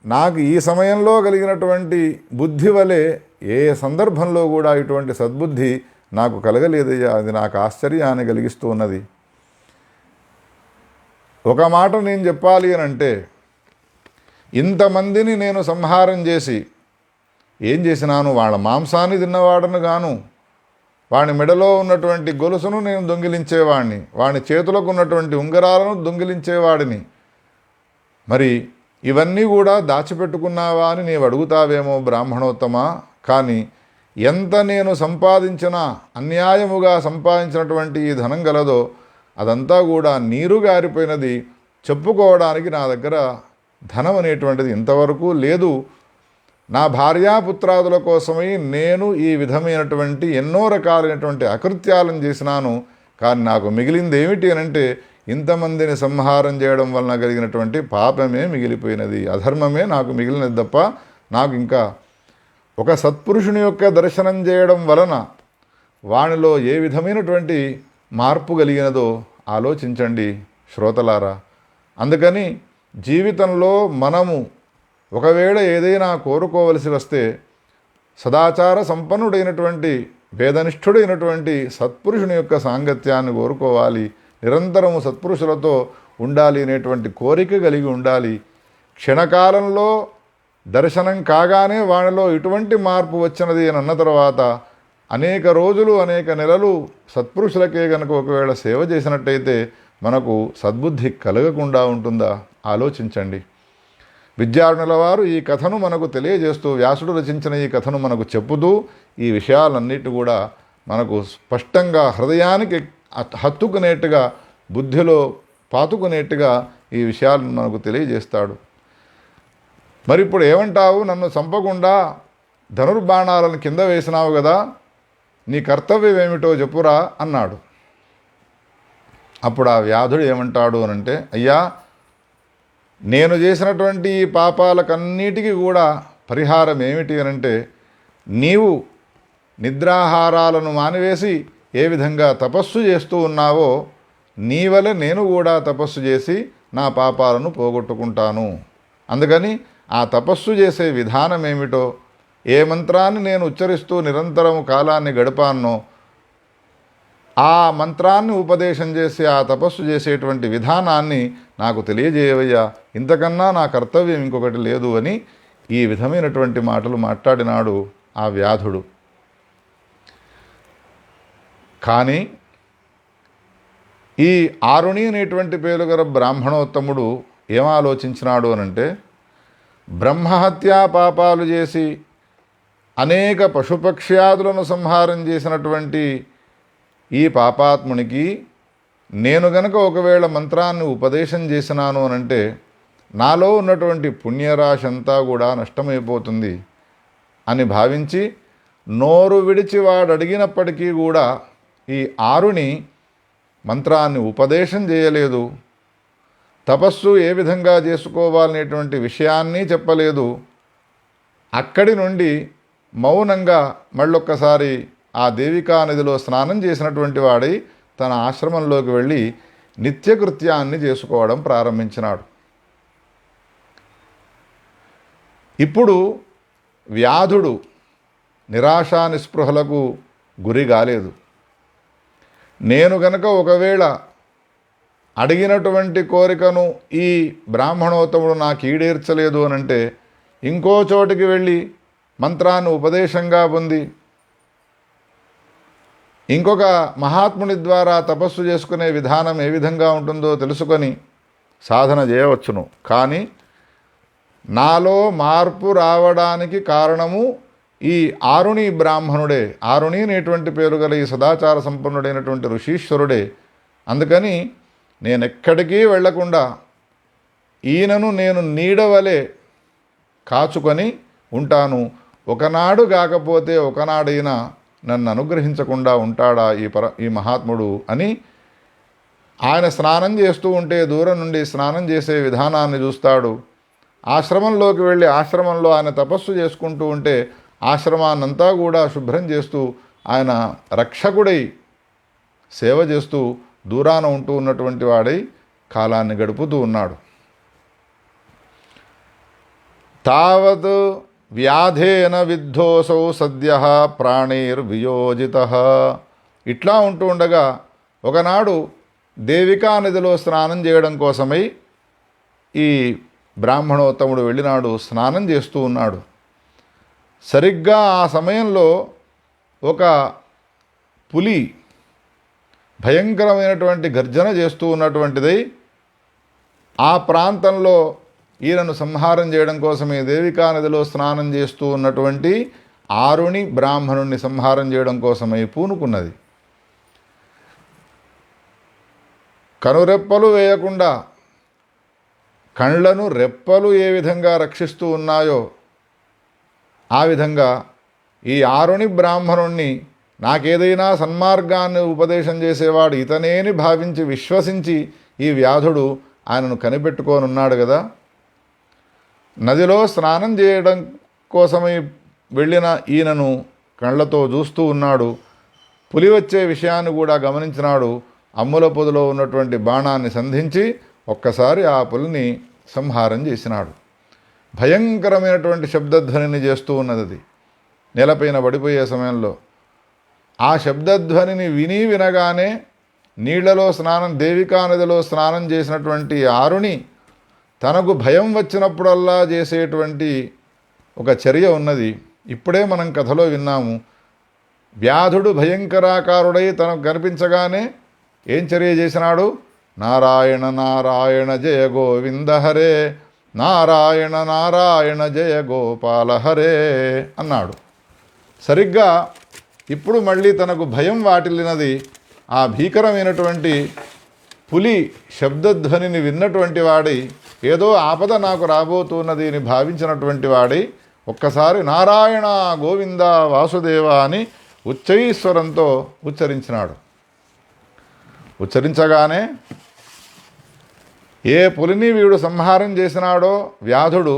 నాకు ఈ సమయంలో కలిగినటువంటి బుద్ధి వలె ఏ సందర్భంలో కూడా ఇటువంటి సద్బుద్ధి నాకు కలగలేదయ్యా. అది నాకు ఆశ్చర్యాన్ని కలిగిస్తూ ఉన్నది. ఒక మాట నేను చెప్పాలి అని అంటే, ఇంతమందిని నేను సంహారం చేసి ఏం చేసినాను? వాళ్ళ మాంసాన్ని తిన్నవాడను గాను, వాని మెడలో ఉన్నటువంటి గొలుసును నేను దొంగిలించేవాడిని, వాని చేతులకు ఉన్నటువంటి ఉంగరాలను దొంగిలించేవాడిని. మరి ఇవన్నీ కూడా దాచిపెట్టుకున్నావా అని నీవు అడుగుతావేమో బ్రాహ్మణోత్తమా. కానీ ఎంత నేను సంపాదించినా, అన్యాయముగా సంపాదించినటువంటి ఈ ధనం గలదో అదంతా కూడా నీరు గారిపోయినది. చెప్పుకోవడానికి నా దగ్గర ధనం అనేటువంటిది ఇంతవరకు లేదు. నా భార్యాపుత్రాదుల కోసమై నేను ఈ విధమైనటువంటి ఎన్నో రకాలైనటువంటి అకృత్యాలను చేసినాను. కానీ నాకు మిగిలింది ఏమిటి అని అంటే, ఇంతమందిని సంహారం చేయడం వలన కలిగినటువంటి పాపమే మిగిలిపోయినది, అధర్మమే నాకు మిగిలినది తప్ప నాకు ఇంకా ఒక సత్పురుషుని యొక్క దర్శనం చేయడం వలన వానిలో ఏ విధమైనటువంటి మార్పు కలిగినదో ఆలోచించండి శ్రోతలారా. అందుకని జీవితంలో మనము ఒకవేళ ఏదైనా కోరుకోవలసి వస్తే సదాచార సంపన్నుడైనటువంటి వేదనిష్ఠుడైనటువంటి సత్పురుషుని యొక్క సాంగత్యాన్ని కోరుకోవాలి. నిరంతరము సత్పురుషులతో ఉండాలి అనేటువంటి కోరిక కలిగి ఉండాలి. క్షణకాలంలో దర్శనం కాగానే వానిలో ఇటువంటి మార్పు వచ్చినది అని అన్న తర్వాత అనేక రోజులు, అనేక నెలలు సత్పురుషులకే గనక ఒకవేళ సేవ చేసినట్టయితే మనకు సద్బుద్ధి కలగకుండా ఉంటుందా? ఆలోచించండి. విద్యార్థుల వారు ఈ కథను మనకు తెలియజేస్తూ, వ్యాసుడు రచించిన ఈ కథను మనకు చెప్పుతూ ఈ విషయాలన్నిటి కూడా మనకు స్పష్టంగా హృదయానికి హత్తుకునేట్టుగా, బుద్ధిలో పాతుకునేట్టుగా ఈ విషయాలను మనకు తెలియజేస్తాడు. మరి ఇప్పుడు ఏమంటావు? నన్ను చంపకుండా ధనుర్బాణాలను కింద వేసినావు కదా, నీ కర్తవ్యం ఏమిటో చెప్పురా అన్నాడు. అప్పుడు ఆ వ్యాధుడు ఏమంటాడు అనంటే, అయ్యా, నేను చేసినటువంటి ఈ పాపాలకన్నిటికీ కూడా పరిహారం ఏమిటి అనంటే, నీవు నిద్రాహారాలను మానివేసి ఏ విధంగా తపస్సు చేస్తూ ఉన్నావో నీ వలె నేను కూడా తపస్సు చేసి నా పాపాలను పోగొట్టుకుంటాను. అందుకని ఆ తపస్సు చేసే విధానం ఏమిటో, ఏ మంత్రాన్ని నేను ఉచ్చరిస్తూ నిరంతరము కాలాన్ని గడిపానో ఆ మంత్రాన్ని ఉపదేశం చేసి ఆ తపస్సు చేసేటువంటి విధానాన్ని నాకు తెలియజేయవయ్యా, ఇంతకన్నా నా కర్తవ్యం ఇంకొకటి లేదు అని ఈ విధమైనటువంటి మాటలు మాట్లాడినాడు ఆ వ్యాధుడు. కానీ ఈ ఆరుణి అనేటువంటి పేరు గల బ్రాహ్మణోత్తముడు ఏం ఆలోచించినాడు అనంటే, బ్రహ్మహత్యా పాపాలు చేసి అనేక పశుపక్ష్యాదులను సంహారం చేసినటువంటి ఈ పాపాత్మునికి నేను గనక ఒకవేళ మంత్రాన్ని ఉపదేశం చేసినాను అనంటే నాలో ఉన్నటువంటి పుణ్యరాశి అంతా కూడా నష్టమైపోతుంది అని భావించి నోరు విడిచి వాడు అడిగినప్పటికీ కూడా ఈ ఆరుని మంత్రాన్ని ఉపదేశం చేయలేదు, తపస్సు ఏ విధంగా చేసుకోవాలనేటువంటి విషయాన్ని చెప్పలేదు. అక్కడి నుండి మౌనంగా మళ్ళొక్కసారి ఆ దేవికా నదిలో స్నానం చేసినటువంటి వాడై తన ఆశ్రమంలోకి వెళ్ళి నిత్యకృత్యాన్ని చేసుకోవడం ప్రారంభించినాడు. ఇప్పుడు వ్యాధుడు నిరాశా నిస్పృహలకు గురి కాలేదు. నేను గనక ఒకవేళ అడిగినటువంటి కోరికను ఈ బ్రాహ్మణోత్తముడు నాకు ఈడేర్చలేదు అనంటే ఇంకో చోటికి వెళ్ళి మంత్రాన్ని ఉపదేశంగా పొంది ఇంకొక మహాత్ముని ద్వారా తపస్సు చేసుకునే విధానం ఏ విధంగా ఉంటుందో తెలుసుకొని సాధన చేయవచ్చును. కానీ నాలో మార్పు రావడానికి కారణము ఈ ఆరుణి బ్రాహ్మణుడే, ఆరుణి అనేటువంటి పేరు గల ఈ సదాచార సంపన్నుడైనటువంటి ఋషీశ్వరుడే. అందుకని నేనెక్కడికి వెళ్లకుండా ఈయనను నేను నీడవలే కాచుకొని ఉంటాను. ఒకనాడు కాకపోతే ఒకనాడైనా నన్ను అనుగ్రహించకుండా ఉంటాడా ఈ మహాత్ముడు అని ఆయన స్నానం చేస్తూ ఉంటే దూరం నుండి స్నానం చేసే విధానాన్ని చూస్తాడు. ఆశ్రమంలోకి వెళ్ళి ఆశ్రమంలో ఆయన తపస్సు చేసుకుంటూ ఉంటే ఆశ్రమాన్నంతా కూడా శుభ్రం చేస్తూ ఆయన రక్షకుడై సేవ చేస్తూ దూరాన ఉంటూ ఉన్నటువంటి వాడై కాలాన్ని గడుపుతూ ఉన్నాడు. తావత్ వ్యాధేన విద్ధోసౌ సద్య ప్రాణైర్వియోజిత. ఇట్లా ఉంటూ ఉండగా ఒకనాడు దేవికా నదిలో స్నానం చేయడం కోసమై ఈ బ్రాహ్మణోత్తముడు వెళ్ళినాడు. స్నానం చేస్తూ ఉన్నాడు. సరిగ్గా ఆ సమయంలో ఒక పులి భయంకరమైనటువంటి గర్జన చేస్తూ ఉన్నటువంటిదై ఆ ప్రాంతంలో ఈయనను సంహారం చేయడం కోసమే దేవికా నదిలో స్నానం చేస్తూ ఉన్నటువంటి ఆరుణి బ్రాహ్మణుణ్ణి సంహారం చేయడం కోసమై పూనుకున్నది. కనురెప్పలు వేయకుండా కళ్ళను రెప్పలు ఏ విధంగా రక్షిస్తూ ఉన్నాయో ఆ విధంగా ఈ ఆరుణి బ్రాహ్మణుణ్ణి నాకేదైనా సన్మార్గాన్ని ఉపదేశం చేసేవాడు ఇతనేని భావించి విశ్వసించి ఈ వ్యాధుడు ఆయనను కనిపెట్టుకోనున్నాడు కదా. నదిలో స్నానం చేయడం కోసమై వెళ్ళిన ఈయనను కళ్ళతో చూస్తూ ఉన్నాడు. పులి వచ్చే విషయాన్ని కూడా గమనించినాడు. అమ్ముల పొదిలో ఉన్నటువంటి బాణాన్ని సంధించి ఒక్కసారి ఆ పులిని సంహారం చేసినాడు. భయంకరమైనటువంటి శబ్దధ్వనిని చేస్తూ ఉన్నది అది. నేలపైన పడిపోయే సమయంలో ఆ శబ్దధ్వనిని వినగానే నీళ్లలో స్నానం దేవికా నదిలో స్నానం చేసినటువంటి ఆరుని తనకు భయం వచ్చినప్పుడల్లా చేసేటువంటి ఒక చర్య ఉన్నది. ఇప్పుడే మనం కథలో విన్నాము. వ్యాధుడు భయంకరాకారుడై తనకు కనిపించగానే ఏం చర్య చేసినాడు? నారాయణ నారాయణ జయ గోవింద హరే, నారాయణ నారాయణ జయ గోపాల హరే అన్నాడు. సరిగ్గా ఇప్పుడు మళ్ళీ తనకు భయం వాటిల్లినది. ఆ భీకరమైనటువంటి పులి శబ్దధ్వనిని విన్నటువంటి వాడై ఏదో ఆపద నాకు రాబోతున్నది అని భావించినటువంటి వాడై ఒక్కసారి నారాయణ గోవింద వాసుదేవ అని ఉచ్చైశ్వరంతో ఉచ్చరించినాడు. ఉచ్చరించగానే ఏ పులిని వీడు సంహారం చేసినాడో వ్యాధుడు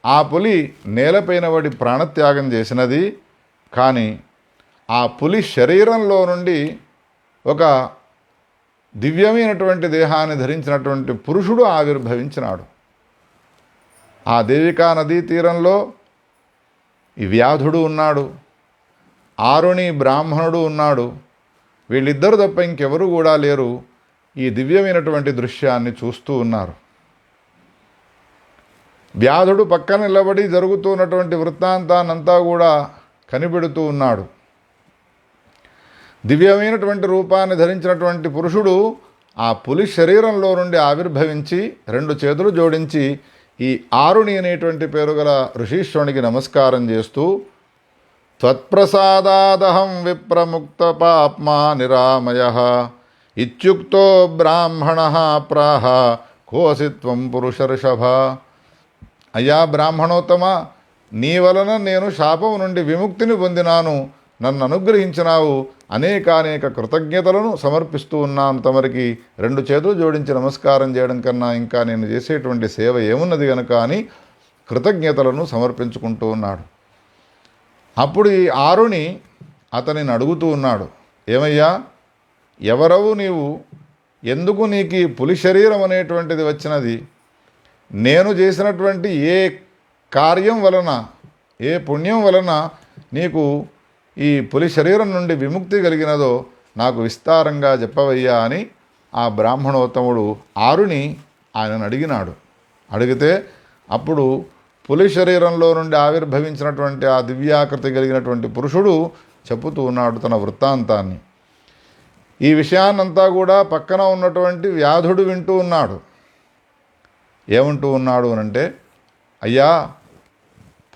ఆ పులి నేలపైన పడి ప్రాణత్యాగం చేసినది. కానీ ఆ పులి శరీరంలో నుండి ఒక దివ్యమైనటువంటి దేహాన్ని ధరించినటువంటి పురుషుడు ఆవిర్భవించినాడు. ఆ దేవికా నదీ తీరంలో ఈ వ్యాధుడు ఉన్నాడు, ఆరుణి బ్రాహ్మణుడు ఉన్నాడు. వీళ్ళిద్దరు తప్ప ఇంకెవరు కూడా లేరు. ఈ దివ్యమైనటువంటి దృశ్యాన్ని చూస్తూ ఉన్నారు. వ్యాధుడు పక్కన నిలబడి జరుగుతున్నటువంటి వృత్తాంతాన్నంతా కూడా కనిపెడుతూ ఉన్నాడు. దివ్యమైనటువంటి రూపాన్ని ధరించినటువంటి పురుషుడు ఆ పులి శరీరంలో నుండి ఆవిర్భవించి 2 చేతులు జోడించి ఈ ఆరుణి అనేటువంటి పేరు గల ఋషీశ్వరునికి నమస్కారం చేస్తూ, త్వత్ప్రసాదాదహం విప్రముక్త పాప్మా నిరామయః ఇత్యుక్తో బ్రాహ్మణః ప్రాహ కోసి త్వం పురుషర్షభ. అయ్యా బ్రాహ్మణోత్తమ, నీ వలన నేను శాపం నుండి విముక్తిని పొందినాను, నన్ను అనుగ్రహించినావు, అనేకానేక కృతజ్ఞతలను సమర్పిస్తూ ఉన్నాను. తమరికి 2 చేతులు జోడించి నమస్కారం చేయడం కన్నా ఇంకా నేను చేసేటువంటి సేవ ఏమున్నది కనుక అని కృతజ్ఞతలను సమర్పించుకుంటూ ఉన్నాడు. అప్పుడు ఈ ఆరుణి అతనిని అడుగుతూ ఉన్నాడు, ఏమయ్యా, ఎవరవు నీవు? ఎందుకు నీకు ఈ పులి శరీరం అనేటువంటిది వచ్చినది? నేను చేసినటువంటి ఏ కార్యం వలన, ఏ పుణ్యం వలన నీకు ఈ పులి శరీరం నుండి విముక్తి కలిగినదో నాకు విస్తారంగా చెప్పవయ్యా అని ఆ బ్రాహ్మణోత్తముడు ఆరుని ఆయనను అడిగినాడు. అడిగితే అప్పుడు పులి శరీరంలో నుండి ఆవిర్భవించినటువంటి ఆ దివ్యాకృతి కలిగినటువంటి పురుషుడు చెప్పుతూ ఉన్నాడు తన వృత్తాంతాన్ని. ఈ విషయాన్నంతా కూడా పక్కన ఉన్నటువంటి వ్యాధుడు వింటూ ఉన్నాడు. ఏమంటూ ఉన్నాడు అనంటే, అయ్యా,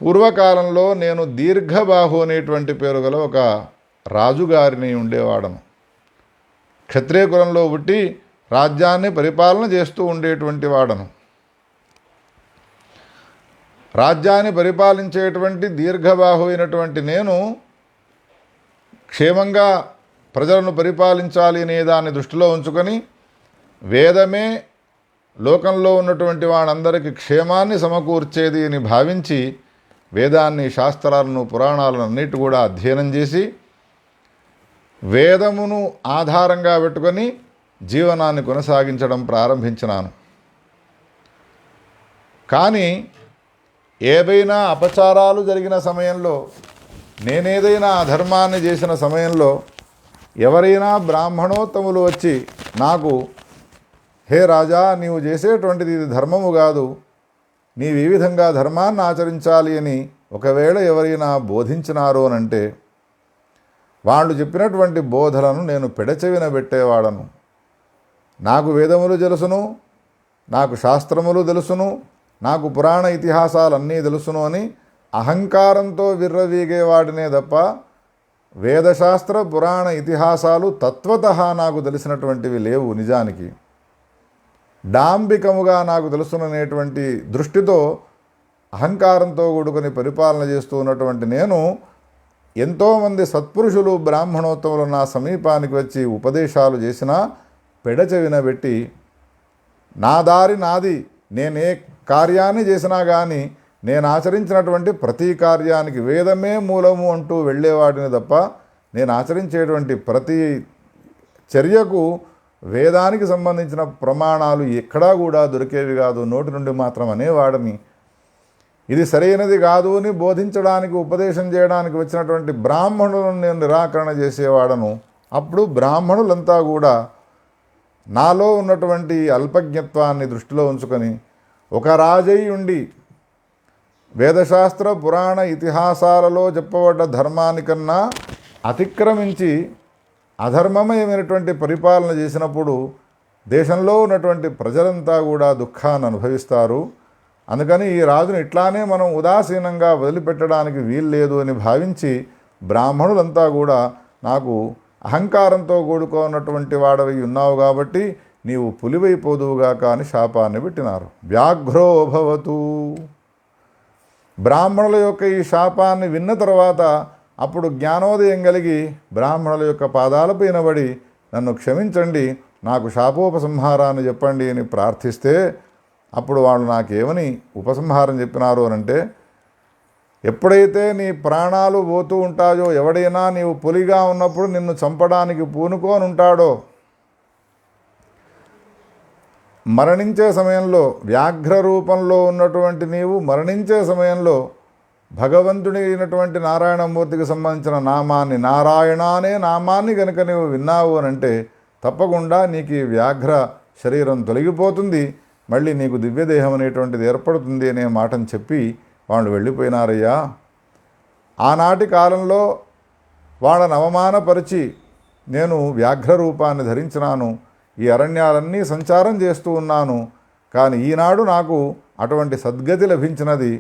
పూర్వకాలంలో నేను దీర్ఘబాహు అనేటువంటి పేరు గల ఒక రాజుగారిని ఉండేవాడను. క్షత్రియ కులంలో పుట్టి రాజ్యాన్ని పరిపాలన చేస్తూ ఉండేటువంటి వాడను. రాజ్యాన్ని పరిపాలించేటువంటి దీర్ఘబాహు అయినటువంటి నేను క్షేమంగా ప్రజలను పరిపాలించాలి అనే దాన్ని దృష్టిలో ఉంచుకొని వేదమే లోకంలో ఉన్నటువంటి వాళ్ళందరికీ క్షేమాన్ని సమకూర్చేది అని భావించి వేదాన్ని, శాస్త్రాలను, పురాణాలను అన్నిటి కూడా అధ్యయనం చేసి వేదమును ఆధారంగా పెట్టుకొని జీవనాన్ని కొనసాగించడం ప్రారంభించినాను. కానీ ఏవైనా అపచారాలు జరిగిన సమయంలో, నేనేదైనా అధర్మాన్ని చేసిన సమయంలో ఎవరైనా బ్రాహ్మణోత్తములు వచ్చి నాకు, హే రాజా, నీవు చేసేటువంటిది ఇది ధర్మము కాదు, నీవు ఈ విధంగా ధర్మాన్ని ఆచరించాలి అని ఒకవేళ ఎవరైనా బోధించినారు అనంటే వాళ్ళు చెప్పినటువంటి బోధలను నేను పెడచెవిన పెట్టేవాడను. నాకు వేదములు తెలుసును, నాకు శాస్త్రములు తెలుసును, నాకు పురాణ ఇతిహాసాలన్నీ తెలుసును అని అహంకారంతో విర్రవీగేవాడినే తప్ప వేదశాస్త్ర పురాణ ఇతిహాసాలు తత్వతః నాకు తెలిసినటువంటివి లేవు. నిజానికి డాంబికముగా నాకు తెలుసుననేటువంటి దృష్టితో అహంకారంతో కూడుకొని పరిపాలన చేస్తూ ఉన్నటువంటి నేను, ఎంతోమంది సత్పురుషులు బ్రాహ్మణోత్తములు నా సమీపానికి వచ్చి ఉపదేశాలు చేసినా పెడచెవిన పెట్టి, నా దారి నాది, నేనే కార్యాన్ని చేసినా కానీ నేను ఆచరించినటువంటి ప్రతి కార్యానికి వేదమే మూలము అంటూ వెళ్ళేవాడిని తప్ప నేను ఆచరించేటువంటి ప్రతి చర్యకు వేదానికి సంబంధించిన ప్రమాణాలు ఎక్కడా కూడా దొరికేవి కాదు. నోటి నుండి మాత్రం అనేవాడిని. ఇది సరైనది కాదు అని బోధించడానికి, ఉపదేశం చేయడానికి వచ్చినటువంటి బ్రాహ్మణులను నేను నిరాకరణ చేసేవాడను. అప్పుడు బ్రాహ్మణులంతా కూడా నాలో ఉన్నటువంటి అల్పజ్ఞత్వాన్ని దృష్టిలో ఉంచుకొని ఒక రాజై ఉండి వేదశాస్త్ర పురాణ ఇతిహాసాలలో చెప్పబడ్డ ధర్మానికన్నా అతిక్రమించి అధర్మమయమైనటువంటి పరిపాలన చేసినప్పుడు దేశంలో ఉన్నటువంటి ప్రజలంతా కూడా దుఃఖాన్ని అనుభవిస్తారు. అందుకని ఈ రాజును ఇట్లానే మనం ఉదాసీనంగా వదిలిపెట్టడానికి వీల్లేదు అని భావించి బ్రాహ్మణులంతా కూడా నాకు అహంకారంతో కూడుకున్నటువంటి వాడవి ఉన్నావు కాబట్టి నీవు పులివైపోదువుగాక అని శాపాన్ని పెట్టినారు. వ్యాఘ్రో భవతు. బ్రాహ్మణుల యొక్క ఈ శాపాన్ని విన్న తర్వాత అప్పుడు జ్ఞానోదయం కలిగి బ్రాహ్మణుల యొక్క పాదాలపైన పడి, నన్ను క్షమించండి, నాకు శాపోపసంహారాన్ని చెప్పండి అని ప్రార్థిస్తే అప్పుడు వాళ్ళు నాకేమని ఉపసంహారం చెప్పినారు అనంటే, ఎప్పుడైతే నీ ప్రాణాలు పోతూ ఉంటాయో, ఎవడైనా నీవు పులిగా ఉన్నప్పుడు నిన్ను చంపడానికి పూనుకొని ఉంటాడో, మరణించే సమయంలో వ్యాఘ్ర రూపంలో ఉన్నటువంటి నీవు మరణించే సమయంలో భగవంతుడి అయినటువంటి నారాయణమూర్తికి సంబంధించిన నామాన్ని, నారాయణ అనే నామాన్ని కనుక నీవు విన్నావు అనంటే తప్పకుండా నీకు ఈ వ్యాఘ్ర శరీరం తొలగిపోతుంది, మళ్ళీ నీకు దివ్యదేహం అనేటువంటిది ఏర్పడుతుంది అనే మాటను చెప్పి వాళ్ళు వెళ్ళిపోయినారయ్యా. ఆనాటి కాలంలో వాళ్ళని అవమానపరిచి నేను వ్యాఘ్ర రూపాన్ని ధరించినాను, ఈ అరణ్యాలన్నీ సంచారం చేస్తూ ఉన్నాను, కానీ ఈనాడు నాకు అటువంటి సద్గతి లభించినది.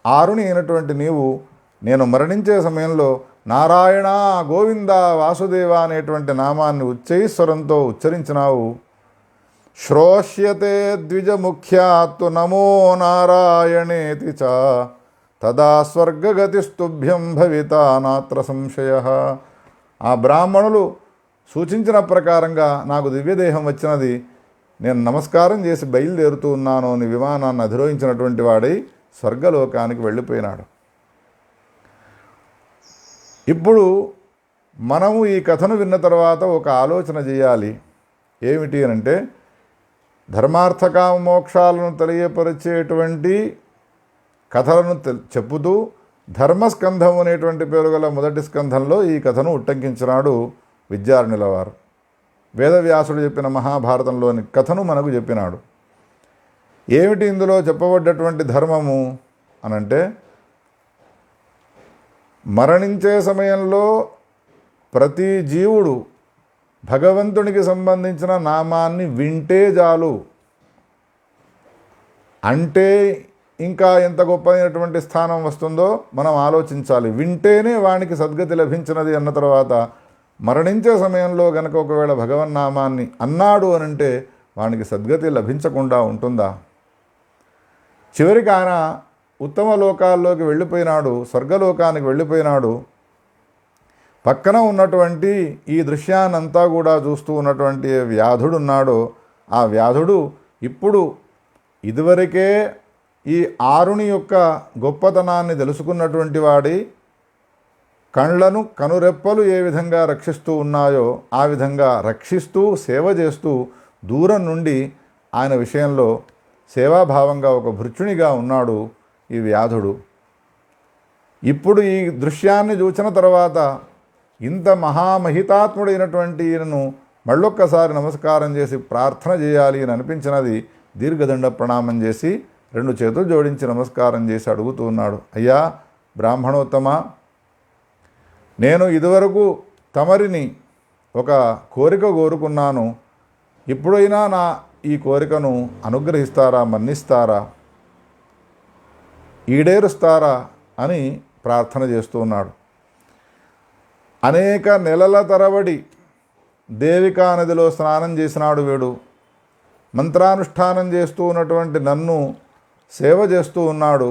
ఆరుని అయినటువంటి నీవు నేను మరణించే సమయంలో నారాయణ గోవింద వాసుదేవ అనేటువంటి నామాన్ని ఉచ్చైస్వరంతో ఉచ్చరించినావు. శ్రోష్యతే ద్విజముఖ్యాత్తు నమో నారాయణేతి చ తదా స్వర్గగతిస్తుభ్యం భవితా నాత్ర సంశయ. ఆ బ్రాహ్మణులు సూచించిన ప్రకారంగా నాకు దివ్యదేహం వచ్చినది, నేను నమస్కారం చేసి బయలుదేరుతూ ఉన్నాను అని విమానాన్ని అధిరోహించినటువంటి వాడై స్వర్గలోకానికి వెళ్ళిపోయినాడు. ఇప్పుడు మనము ఈ కథను విన్న తర్వాత ఒక ఆలోచన చేయాలి. ఏమిటి అనంటే, ధర్మార్థకామ మోక్షాలను తెలియపరిచేటువంటి కథలను చెప్పుతూ ధర్మస్కంధం అనేటువంటి పేరు గల మొదటి స్కంధంలో ఈ కథను ఉట్టంకించినాడు విద్యారణ్యుల వారు. వేదవ్యాసుడు చెప్పిన మహాభారతంలోని కథను మనకు చెప్పినాడు. ఏమిటి ఇందులో చెప్పబడ్డటువంటి ధర్మము అనంటే, మరణించే సమయంలో ప్రతి జీవుడు భగవంతునికి సంబంధించిన నామాన్ని వింటే చాలు. అంటే ఇంకా ఎంత గొప్పైనటువంటి స్థానం వస్తుందో మనం ఆలోచించాలి. వింటేనే వానికి సద్గతి లభించినది అన్న తర్వాత మరణించే సమయంలో గనక ఒకవేళ భగవన్నామాన్ని అన్నాడు అనంటే వానికి సద్గతి లభించకుండా ఉంటుందా? చివరికి ఆయన ఉత్తమ లోకాల్లోకి వెళ్ళిపోయినాడు, స్వర్గలోకానికి వెళ్ళిపోయినాడు. పక్కన ఉన్నటువంటి ఈ దృశ్యాన్నంతా కూడా చూస్తూ ఉన్నటువంటి వ్యాధుడున్నాడో ఆ వ్యాధుడు ఇప్పుడు ఇదివరకే ఈ ఆరుని యొక్క గొప్పతనాన్ని తెలుసుకున్నటువంటి వాడి కళ్ళను కనురెప్పలు ఏ విధంగా రక్షిస్తూ ఉన్నాయో ఆ విధంగా రక్షిస్తూ సేవ చేస్తూ దూరం నుండి ఆయన విషయంలో సేవాభావంగా ఒక భృత్యునిగా ఉన్నాడు ఈ వ్యాధుడు. ఇప్పుడు ఈ దృశ్యాన్ని చూసిన తర్వాత ఇంత మహామహితాత్ముడైనటువంటి ఈయనను మళ్ళొక్కసారి నమస్కారం చేసి ప్రార్థన చేయాలి అని అనిపించినది. దీర్ఘదండ ప్రణామం చేసి 2 చేతులు జోడించి నమస్కారం చేసి అడుగుతూ ఉన్నాడు, అయ్యా బ్రాహ్మణోత్తమ, నేను ఇదివరకు తమరిని ఒక కోరిక కోరుకున్నాను, ఇప్పుడైనా నా ఈ కోరికను అనుగ్రహిస్తారా, మన్నిస్తారా, ఈడేరుస్తారా అని ప్రార్థన చేస్తూ ఉన్నాడు. అనేక నెలల తరబడి దేవికా నదిలో స్నానం చేసినాడు వీడు. మంత్రానుష్ఠానం చేస్తూ ఉన్నటువంటి నన్ను సేవ చేస్తూ ఉన్నాడు.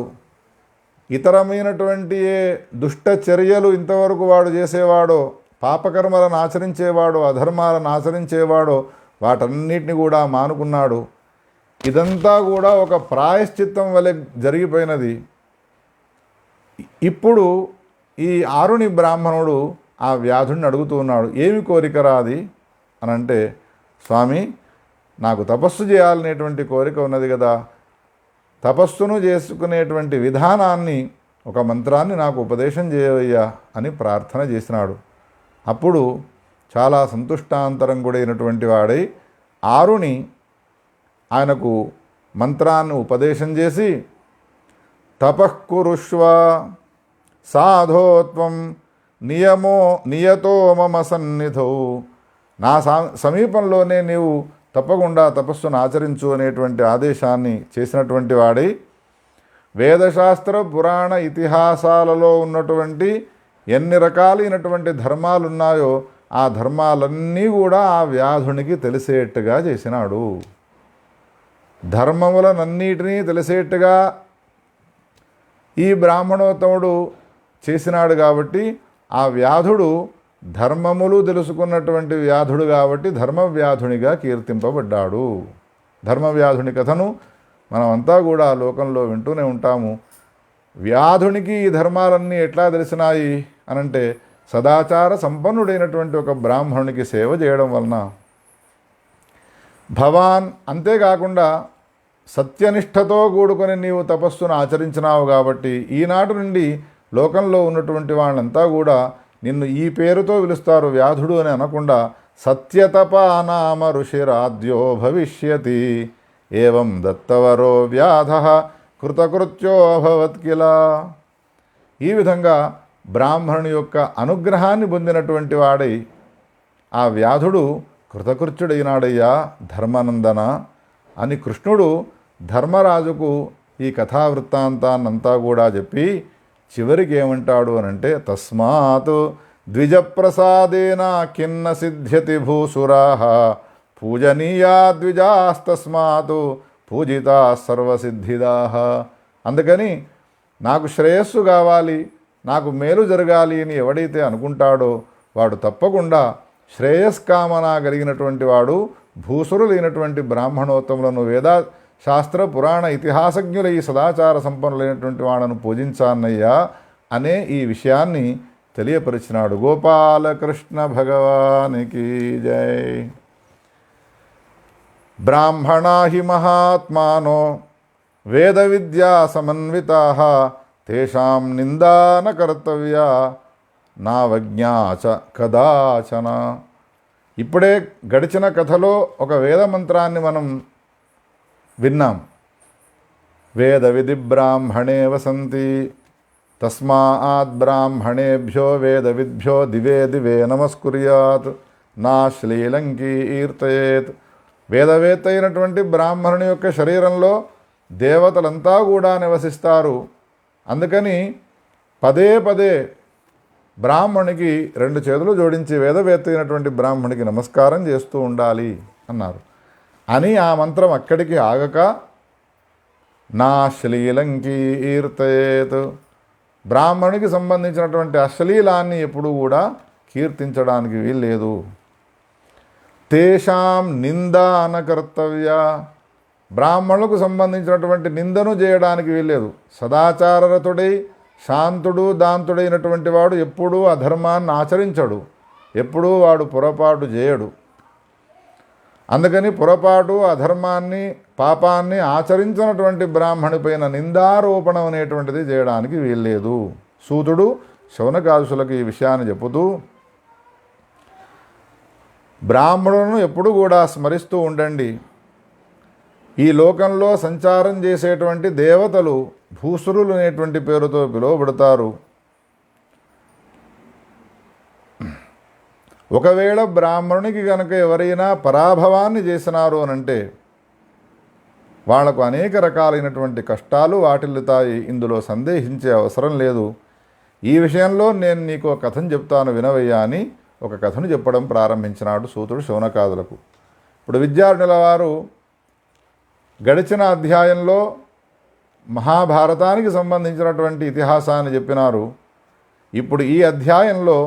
ఇతరమైనటువంటి ఏ దుష్ట చర్యలు ఇంతవరకు వాడు చేసేవాడో, పాపకర్మలను ఆచరించేవాడో, అధర్మాలను ఆచరించేవాడో వాటన్నిటిని కూడా మానుకున్నాడు. ఇదంతా కూడా ఒక ప్రాయశ్చిత్తం వలె జరిగిపోయినది. ఇప్పుడు ఈ ఆరుని బ్రాహ్మణుడు ఆ వ్యాధుడిని అడుగుతూ ఉన్నాడు, ఏమి కోరిక రాది అనంటే, స్వామి నాకు తపస్సు చేయాలనేటువంటి కోరిక ఉన్నది కదా, తపస్సును చేసుకునేటువంటి విధానాన్ని, ఒక మంత్రాన్ని నాకు ఉపదేశం చేయవయ్యా అని ప్రార్థన చేసినాడు. అప్పుడు చాలా సంతుష్టాంతరంగుడైనటువంటి వాడై ఆరుని ఆయనకు మంత్రాన్ని ఉపదేశం చేసి, తపఃకురుష్వ సాధోత్వం నియతో మమ సన్నిధౌ, నా సమీపంలోనే నీవు తప్పకుండా తపస్సును ఆచరించు అనేటువంటి ఆదేశాన్ని చేసినటువంటి వాడై వేదశాస్త్ర పురాణ ఇతిహాసాలలో ఉన్నటువంటి ఎన్ని రకాలైనటువంటి ధర్మాలున్నాయో ఆ ధర్మాలన్నీ కూడా ఆ వ్యాధునికి తెలిసేట్టుగా చేసినాడు. ధర్మములనన్నిటినీ తెలిసేట్టుగా ఈ బ్రాహ్మణోత్తముడు చేసినాడు కాబట్టి ఆ వ్యాధుడు ధర్మములు తెలుసుకున్నటువంటి వ్యాధుడు కాబట్టి ధర్మవ్యాధునిగా కీర్తింపబడ్డాడు. ధర్మవ్యాధుని కథను మనమంతా కూడా లోకంలో వింటూనే ఉంటాము. వ్యాధునికి ఈ ధర్మాలన్నీ ఎట్లా తెలిసినాయి అనంటే సదాచార సంపన్నుడైనటువంటి ఒక బ్రాహ్మణునికి సేవ చేయడం వలన. భవాన్ అంతేకాకుండా సత్యనిష్టతో కూడుకొని నీవు తపస్సును ఆచరించినావు కాబట్టి ఈనాటి నుండి లోకంలో ఉన్నటువంటి వాళ్ళంతా కూడా నిన్ను ఈ పేరుతో పిలుస్తారు, వ్యాధుడు అని అనకుండా సత్యతపానామ ఋషిరాద్యో భవిష్యతి ఏవం దత్తవరో వ్యాధ కృతకృత్యో అభవత్ కిల. ఈ విధంగా బ్రాహ్మణుని యొక్క అనుగ్రహాన్ని పొందినటువంటి వాడై ఆ వ్యాధుడు కృతకృత్యుడైనాడయ్యా ధర్మానందన అని కృష్ణుడు ధర్మరాజుకు ఈ కథావృత్తాంతాన్నంతా కూడా చెప్పి చివరికి ఏమంటాడు అనంటే తస్మాత్ ద్విజప్రసాదేన కిన్న సిద్ధ్యతి భూసురాః పూజనీయా ద్విజాస్తస్మాత్ పూజితా సర్వసిద్ధిదాః. అందుకని నాకు శ్రేయస్సు కావాలి, నాకు మేలు జరగాలి అని ఎవడైతే అనుకుంటాడో వాడు తప్పకుండా శ్రేయస్కామన కలిగినటువంటి వాడు భూసురులైనటువంటి బ్రాహ్మణోత్తములను వేద శాస్త్ర పురాణ ఇతిహాసజ్ఞుల ఈ సదాచార సంపన్నులైనటువంటి వాళ్ళను పూజించాన్నయ్యా అనే ఈ విషయాన్ని తెలియపరిచినాడు. గోపాలకృష్ణ భగవానికి జై. బ్రాహ్మణా హి మహాత్మానో వేద విద్యా సమన్వితాః తేషాం నిందా న కర్తవ్యా నావజ్ఞా చ కదాచన. ఇప్పుడే గడిచిన కథలో ఒక వేద మంత్రాన్ని మనం విన్నాం. వేద విధి బ్రాహ్మణే వసంతి తస్మాత్ బ్రాహ్మణేభ్యో వేద విద్భ్యో దివే దివే నమస్కుర్యాత్ నా శ్లీలంకీర్తయేత్. వేదవేత్త అయినటువంటి బ్రాహ్మణుని యొక్క శరీరంలో దేవతలంతా కూడా నివసిస్తారు. అందుకని పదే పదే బ్రాహ్మణునికి 2 చేతులు జోడించి వేదవేత్త అయినటువంటి బ్రాహ్మణునికి నమస్కారం చేస్తూ ఉండాలి అన్నారు. అని ఆ మంత్రం అక్కడికి ఆగక నా శ్లీలంకీర్తయేత్, బ్రాహ్మణునికి సంబంధించినటువంటి అశ్లీలాన్ని ఎప్పుడూ కూడా కీర్తించడానికి వీల్లేదు. తేషాం నిందా న కర్తవ్య, బ్రాహ్మణులకు సంబంధించినటువంటి నిందను చేయడానికి వీల్లేదు. సదాచారరతుడై శాంతుడు దాంతుడైనటువంటి వాడు ఎప్పుడూ అధర్మాన్ని ఆచరించడు, ఎప్పుడూ వాడు పొరపాటు చేయడు. అందుకని పొరపాటు అధర్మాన్ని పాపాన్ని ఆచరించినటువంటి బ్రాహ్మణి పైన నిందారోపణం అనేటువంటిది చేయడానికి వీల్లేదు. సూతుడు శౌనకాదులకు ఈ విషయాన్ని చెబుతూ బ్రాహ్మణులను ఎప్పుడు కూడా స్మరిస్తూ ఉండండి. ఈ లోకంలో సంచారం చేసేటువంటి దేవతలు భూసురులు అనేటువంటి పేరుతో పిలువబడతారు. ఒకవేళ బ్రాహ్మణునికి కనుక ఎవరైనా పరాభవాన్ని చేసినారు అనంటే వాళ్లకు అనేక రకాలైనటువంటి కష్టాలు వాటిల్లుతాయి. ఇందులో సందేహించే అవసరం లేదు. ఈ విషయంలో నేను నీకు ఒక కథను చెప్తాను వినవయ్యా అని ఒక కథను చెప్పడం ప్రారంభించినాడు సూతుడు శౌనకాదులకు. ఇప్పుడు విద్యార్థుల వారు గడిచిన అధ్యాయంలో మహాభారతానికి సంబంధించినటువంటి ఇతిహాసాన్ని చెప్పినారు. ఇప్పుడు ఈ అధ్యాయంలో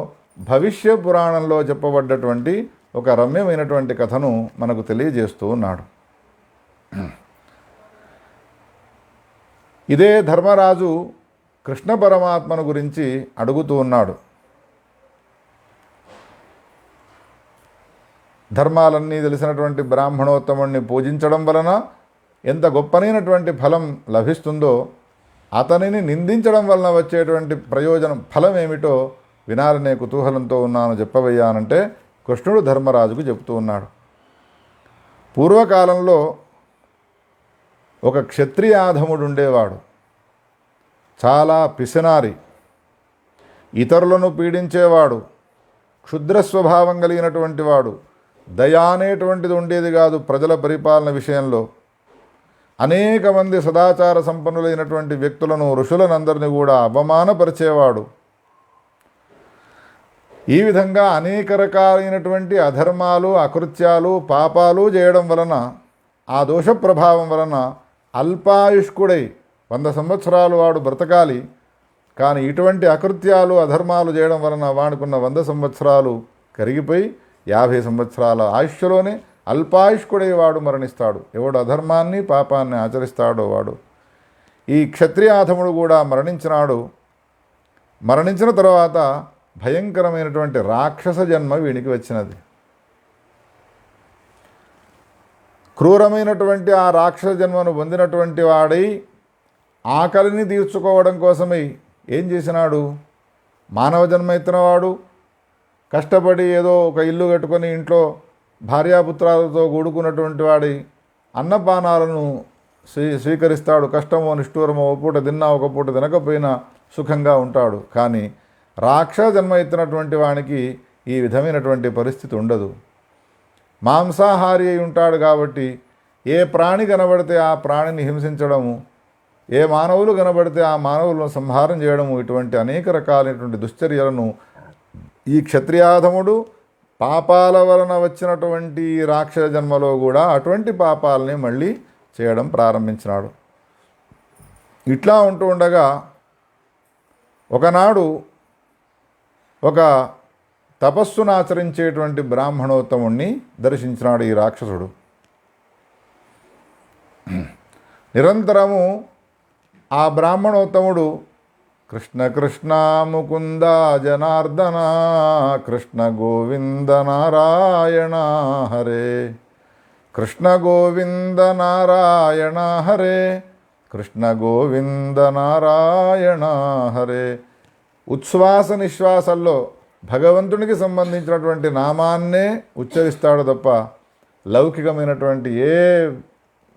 భవిష్య పురాణంలో చెప్పబడ్డటువంటి ఒక రమ్యమైనటువంటి కథను మనకు తెలియజేస్తూ ఉన్నాడు. ఇదే ధర్మరాజు కృష్ణ పరమాత్మను గురించి అడుగుతూ ఉన్నాడు. ధర్మాలన్నీ తెలిసినటువంటి బ్రాహ్మణోత్తముణ్ణి పూజించడం వలన ఎంత గొప్పనైనటువంటి ఫలం లభిస్తుందో, అతనిని నిందించడం వలన వచ్చేటువంటి ప్రయోజనం ఫలం ఏమిటో వినాలనే కుతూహలంతో ఉన్నాను, చెప్పవయ్యానంటే కృష్ణుడు ధర్మరాజుకు చెప్తూ ఉన్నాడు. పూర్వకాలంలో ఒక క్షత్రియాధముడు ఉండేవాడు. చాలా పిసినారి, ఇతరులను పీడించేవాడు, క్షుద్ర స్వభావం కలిగినటువంటి వాడు. దయ అనేటువంటిది ఉండేది కాదు ప్రజల పరిపాలన విషయంలో. అనేక మంది సదాచార సంపన్నులైనటువంటి వ్యక్తులను, ఋషులనందరినీ కూడా అవమానపరిచేవాడు. ఈ విధంగా అనేక రకాలైనటువంటి అధర్మాలు, అకృత్యాలు, పాపాలు చేయడం వలన, ఆ దోష ప్రభావం వలన అల్పాయుష్కుడై 100 సంవత్సరాలు వాడు బ్రతకాలి. కానీ ఇటువంటి అకృత్యాలు అధర్మాలు చేయడం వలన వాడుకున్న 100 సంవత్సరాలు కరిగిపోయి 50 సంవత్సరాల ఆయుష్లోనే అల్పాయుష్కుడై వాడు మరణిస్తాడు. ఎవడు అధర్మాన్ని పాపాన్ని ఆచరిస్తాడో వాడు. ఈ క్షత్రియాధముడు కూడా మరణించినాడు. మరణించిన తర్వాత భయంకరమైనటువంటి రాక్షస జన్మ వీనికి వచ్చినది. క్రూరమైనటువంటి ఆ రాక్షస జన్మను పొందినటువంటి వాడై ఆకలిని తీర్చుకోవడం కోసమై ఏం చేసినాడు? మానవ జన్మ ఎత్తినవాడు కష్టపడి ఏదో ఒక ఇల్లు కట్టుకొని ఇంట్లో భార్యాపుత్రాలతో కూడుకున్నటువంటి వాడి అన్నపానాలను స్వీకరిస్తాడు. కష్టమో నిష్ఠూరమో ఒక పూట తిన్నా ఒక పూట తినకపోయినా సుఖంగా ఉంటాడు. కానీ రాక్షస జన్మ ఎత్తినటువంటి వానికి ఈ విధమైనటువంటి పరిస్థితి ఉండదు. మాంసాహారి అయి ఉంటాడు కాబట్టి ఏ ప్రాణి కనబడితే ఆ ప్రాణిని హింసించడము, ఏ మానవులు కనబడితే ఆ మానవులను సంహారం చేయడము, ఇటువంటి అనేక రకాలైనటువంటి దుశ్చర్యలను ఈ క్షత్రియాధముడు పాపాల వలన వచ్చినటువంటి రాక్షస జన్మలో కూడా అటువంటి పాపాలని మళ్ళీ చేయడం ప్రారంభించినాడు. ఇట్లా ఉంటూ ఉండగా ఒకనాడు ఒక తపస్సును ఆచరించేటువంటి బ్రాహ్మణోత్తముణ్ణి దర్శించినాడు ఈ రాక్షసుడు. నిరంతరము ఆ బ్రాహ్మణోత్తముడు కృష్ణ కృష్ణ ముకుంద జనార్దన కృష్ణ గోవింద నారాయణ హరే కృష్ణ గోవింద నారాయణ హరే కృష్ణ గోవింద నారాయణ హరే ఉచ్ఛ్వాస నిశ్వాసల్లో భగవంతునికి సంబంధించినటువంటి నామాన్నే ఉచ్చరిస్తాడు తప్ప లౌకికమైనటువంటి ఏ